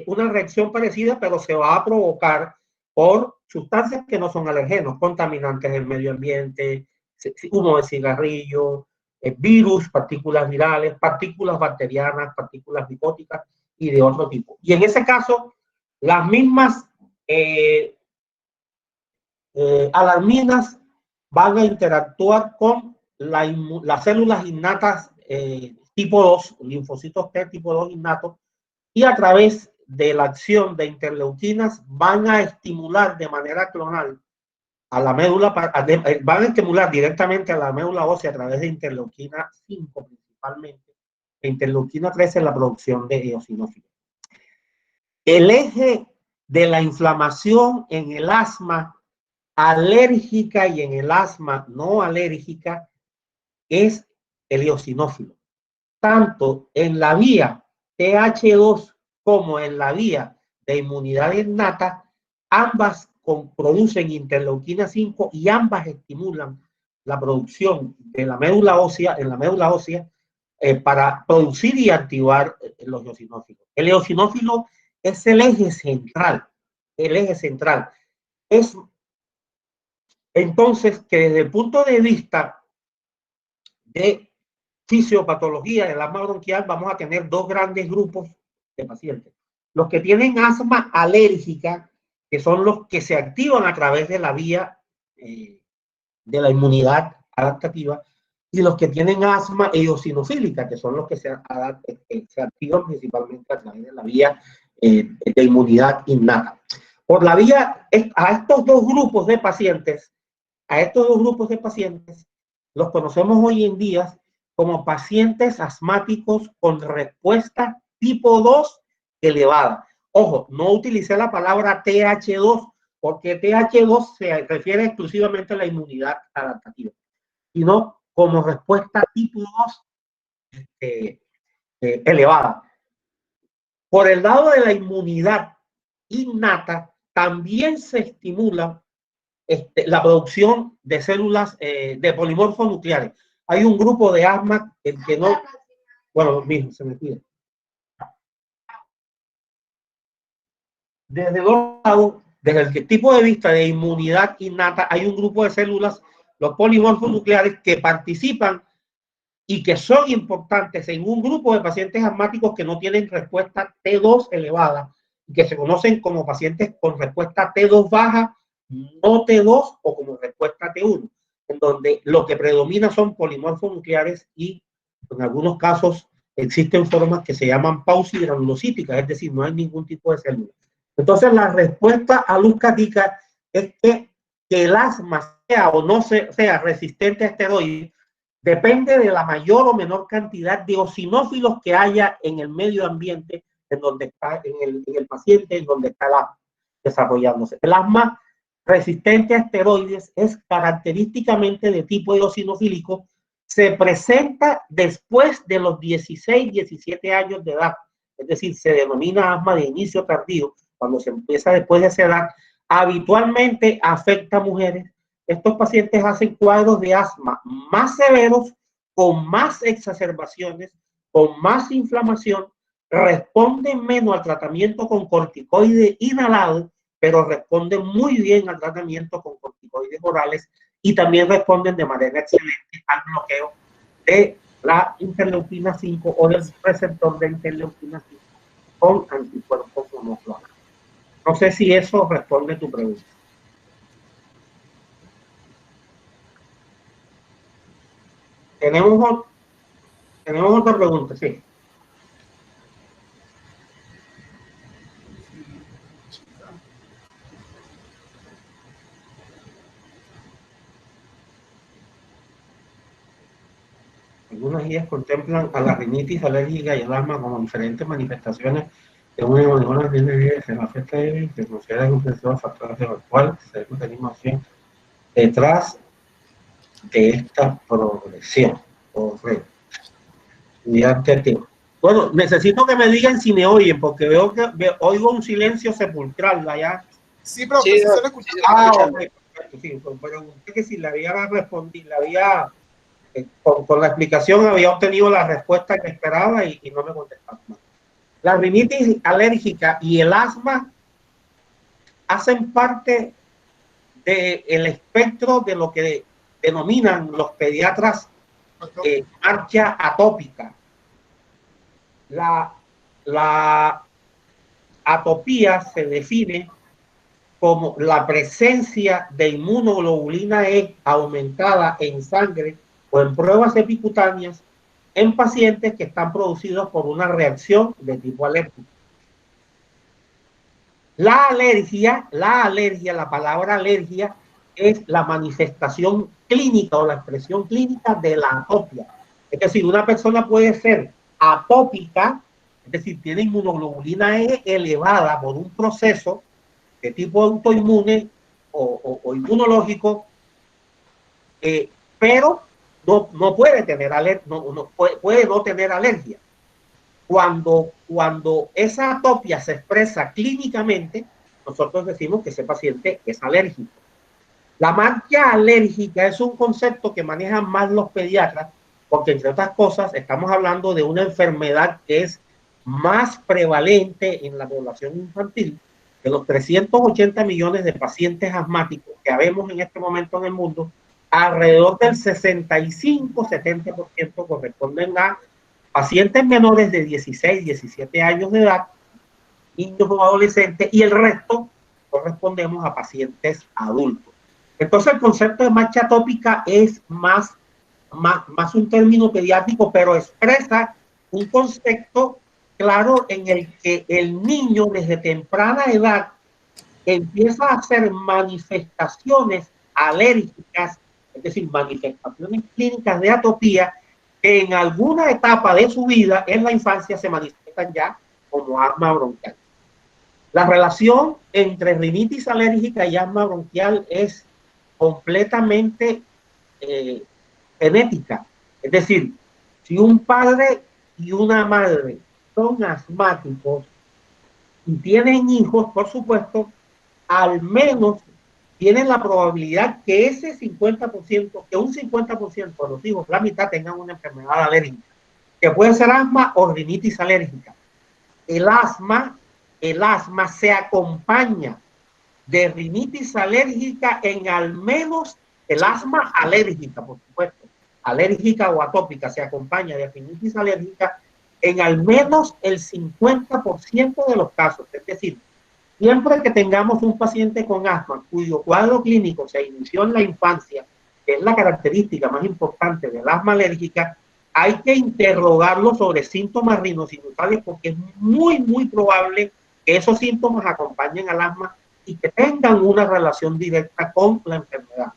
una reacción parecida, pero se va a provocar por sustancias que no son alergenos, contaminantes del medio ambiente, humo de cigarrillo, virus, partículas virales, partículas bacterianas, partículas micóticas y de otro tipo. Y en ese caso, las mismas alarminas van a interactuar con las células innatas tipo 2, linfocitos T tipo 2 innatos, y a través de la acción de interleuquinas van a estimular de manera clonal a la médula, van a estimular directamente a la médula ósea a través de interleuquina 5 principalmente, e interleuquina 3 en la producción de eosinófilos. El eje de la inflamación en el asma alérgica y en el asma no alérgica es el eosinófilo. Tanto en la vía TH2 como en la vía de inmunidad innata, ambas producen interleuquina 5 y ambas estimulan la producción de la médula ósea, en la médula ósea, para producir y activar los eosinófilos. El eosinófilo es el eje central. El eje central es entonces que desde el punto de vista de fisiopatología del asma bronquial vamos a tener dos grandes grupos de pacientes. Los que tienen asma alérgica, que son los que se activan a través de la vía de la inmunidad adaptativa, y los que tienen asma eosinofílica, que son los que se activan principalmente a través de la vía de inmunidad innata. Por la vía, a estos dos grupos de pacientes los conocemos hoy en día como pacientes asmáticos con respuesta tipo 2 elevada. Ojo, no utilicé la palabra TH2 porque TH2 se refiere exclusivamente a la inmunidad adaptativa, sino como respuesta tipo 2 elevada. Por el lado de la inmunidad innata, también se estimula la producción de células de polimorfos nucleares. Hay un grupo de asma que no, bueno, mismo se me pide. Desde dos lados, desde el tipo de vista de inmunidad innata, hay un grupo de células, los polimorfos nucleares, que participan y que son importantes en un grupo de pacientes asmáticos que no tienen respuesta T2 elevada, que se conocen como pacientes con respuesta T2 baja, no T2 o como respuesta T1, en donde lo que predomina son polimorfos nucleares y en algunos casos existen formas que se llaman pausigranulocíticas, es decir, no hay ningún tipo de célula. Entonces la respuesta a luz catica es que el asma sea o no sea resistente a esteroides depende de la mayor o menor cantidad de eosinófilos que haya en el medio ambiente en donde está, en el paciente, en donde está el asma desarrollándose. El asma resistente a esteroides es característicamente de tipo eosinofílico, se presenta después de los 16, 17 años de edad, es decir, se denomina asma de inicio tardío, cuando se empieza después de esa edad, habitualmente afecta a mujeres. Estos pacientes hacen cuadros de asma más severos, con más exacerbaciones, con más inflamación, responden menos al tratamiento con corticoides inhalados, pero responden muy bien al tratamiento con corticoides orales y también responden de manera excelente al bloqueo de la interleuquina 5 o del receptor de interleuquina 5 con anticuerpos monoclonales. No sé si eso responde a tu pregunta. Tenemos otra pregunta, sí. Algunas guías contemplan a la rinitis alérgica y el asma como diferentes manifestaciones de una rinitis en la fiesta de que considera un factor de cual se debe tener acción detrás de esta progresión. Correcto. Bueno, necesito que me digan si me oyen, porque veo que oigo un silencio sepulcral allá. Sí, profe, sí, se le escucha. Okay, perfecto, sí, pero que si le había respondido, con la explicación había obtenido la respuesta que esperaba y no me contestaron. La rinitis alérgica y el asma hacen parte del espectro de lo que denominan los pediatras marcha atópica. La atopía se define como la presencia de inmunoglobulina E aumentada en sangre o en pruebas epicutáneas en pacientes que están producidos por una reacción de tipo alérgico. La palabra alergia es la manifestación clínica o la expresión clínica de la atopia. Es decir, una persona puede ser atópica, es decir, tiene inmunoglobulina E elevada por un proceso de tipo autoinmune o inmunológico, pero no puede tener puede no tener alergia. Cuando esa atopia se expresa clínicamente, nosotros decimos que ese paciente es alérgico. La marcha alérgica es un concepto que manejan más los pediatras, porque entre otras cosas estamos hablando de una enfermedad que es más prevalente en la población infantil. De los 380 millones de pacientes asmáticos que habemos en este momento en el mundo, alrededor del 65-70% corresponden a pacientes menores de 16, 17 años de edad, niños o adolescentes, y el resto correspondemos a pacientes adultos. Entonces el concepto de marcha atópica es más un término pediátrico, pero expresa un concepto claro en el que el niño desde temprana edad empieza a hacer manifestaciones alérgicas, es decir, manifestaciones clínicas de atopía, que en alguna etapa de su vida, en la infancia, se manifiestan ya como asma bronquial. La relación entre rinitis alérgica y asma bronquial es completamente genética. Es decir, si un padre y una madre son asmáticos y tienen hijos, por supuesto, al menos tienen la probabilidad que ese 50%, que un 50% de los hijos, la mitad, tengan una enfermedad alérgica, que puede ser asma o rinitis alérgica. El asma se acompaña de rinitis alérgica en al menos el asma alérgica, por supuesto, alérgica o atópica, se acompaña de rinitis alérgica en al menos el 50% de los casos. Es decir, siempre que tengamos un paciente con asma cuyo cuadro clínico se inició en la infancia, que es la característica más importante del asma alérgica, hay que interrogarlo sobre síntomas rinosinusales porque es muy probable que esos síntomas acompañen al asma y que tengan una relación directa con la enfermedad.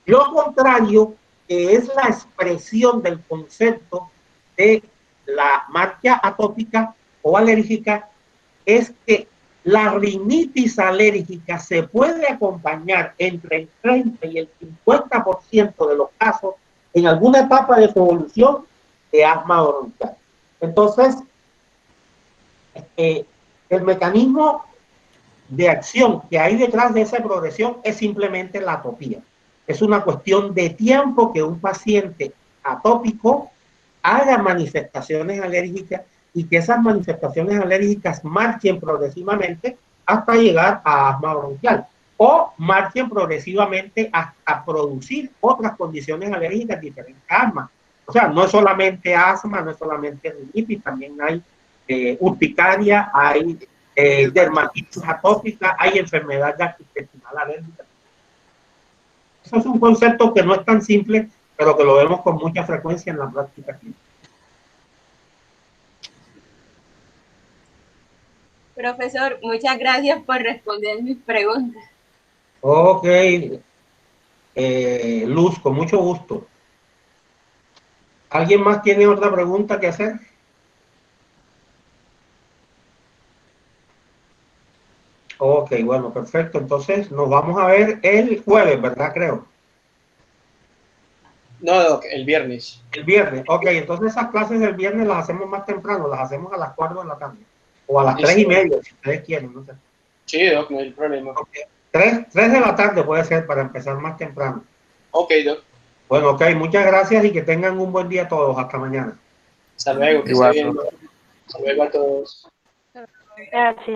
Lo contrario, que es la expresión del concepto de la marcha atópica o alérgica, es que la rinitis alérgica se puede acompañar entre el 30 y el 50% de los casos en alguna etapa de su evolución de asma bronquial. Entonces, el mecanismo de acción que hay detrás de esa progresión es simplemente la atopía. Es una cuestión de tiempo que un paciente atópico haga manifestaciones alérgicas y que esas manifestaciones alérgicas marchen progresivamente hasta llegar a asma bronquial o marchen progresivamente hasta producir otras condiciones alérgicas diferentes a asma. O sea, no es solamente asma, no es solamente rinitis, también hay urticaria, hay dermatitis atópica, hay enfermedad gastrointestinal alérgica. Eso es un concepto que no es tan simple, pero que lo vemos con mucha frecuencia en la práctica clínica. Profesor, muchas gracias por responder mis preguntas. Ok, Luz, con mucho gusto. ¿Alguien más tiene otra pregunta que hacer? Ok, bueno, perfecto. Entonces nos vamos a ver el jueves, ¿verdad? Creo. No, Doc, el viernes. El viernes. Ok, entonces esas clases del viernes las hacemos más temprano, las hacemos a las 4 de la tarde. O a las 3:30, si ustedes quieren. No sé. Sí, Doc, no hay problema. Okay. 3 de la tarde puede ser para empezar más temprano. Ok, Doc. Bueno, ok, muchas gracias y que tengan un buen día todos. Hasta mañana. Hasta luego, que esté bien. Hasta luego a todos. Gracias.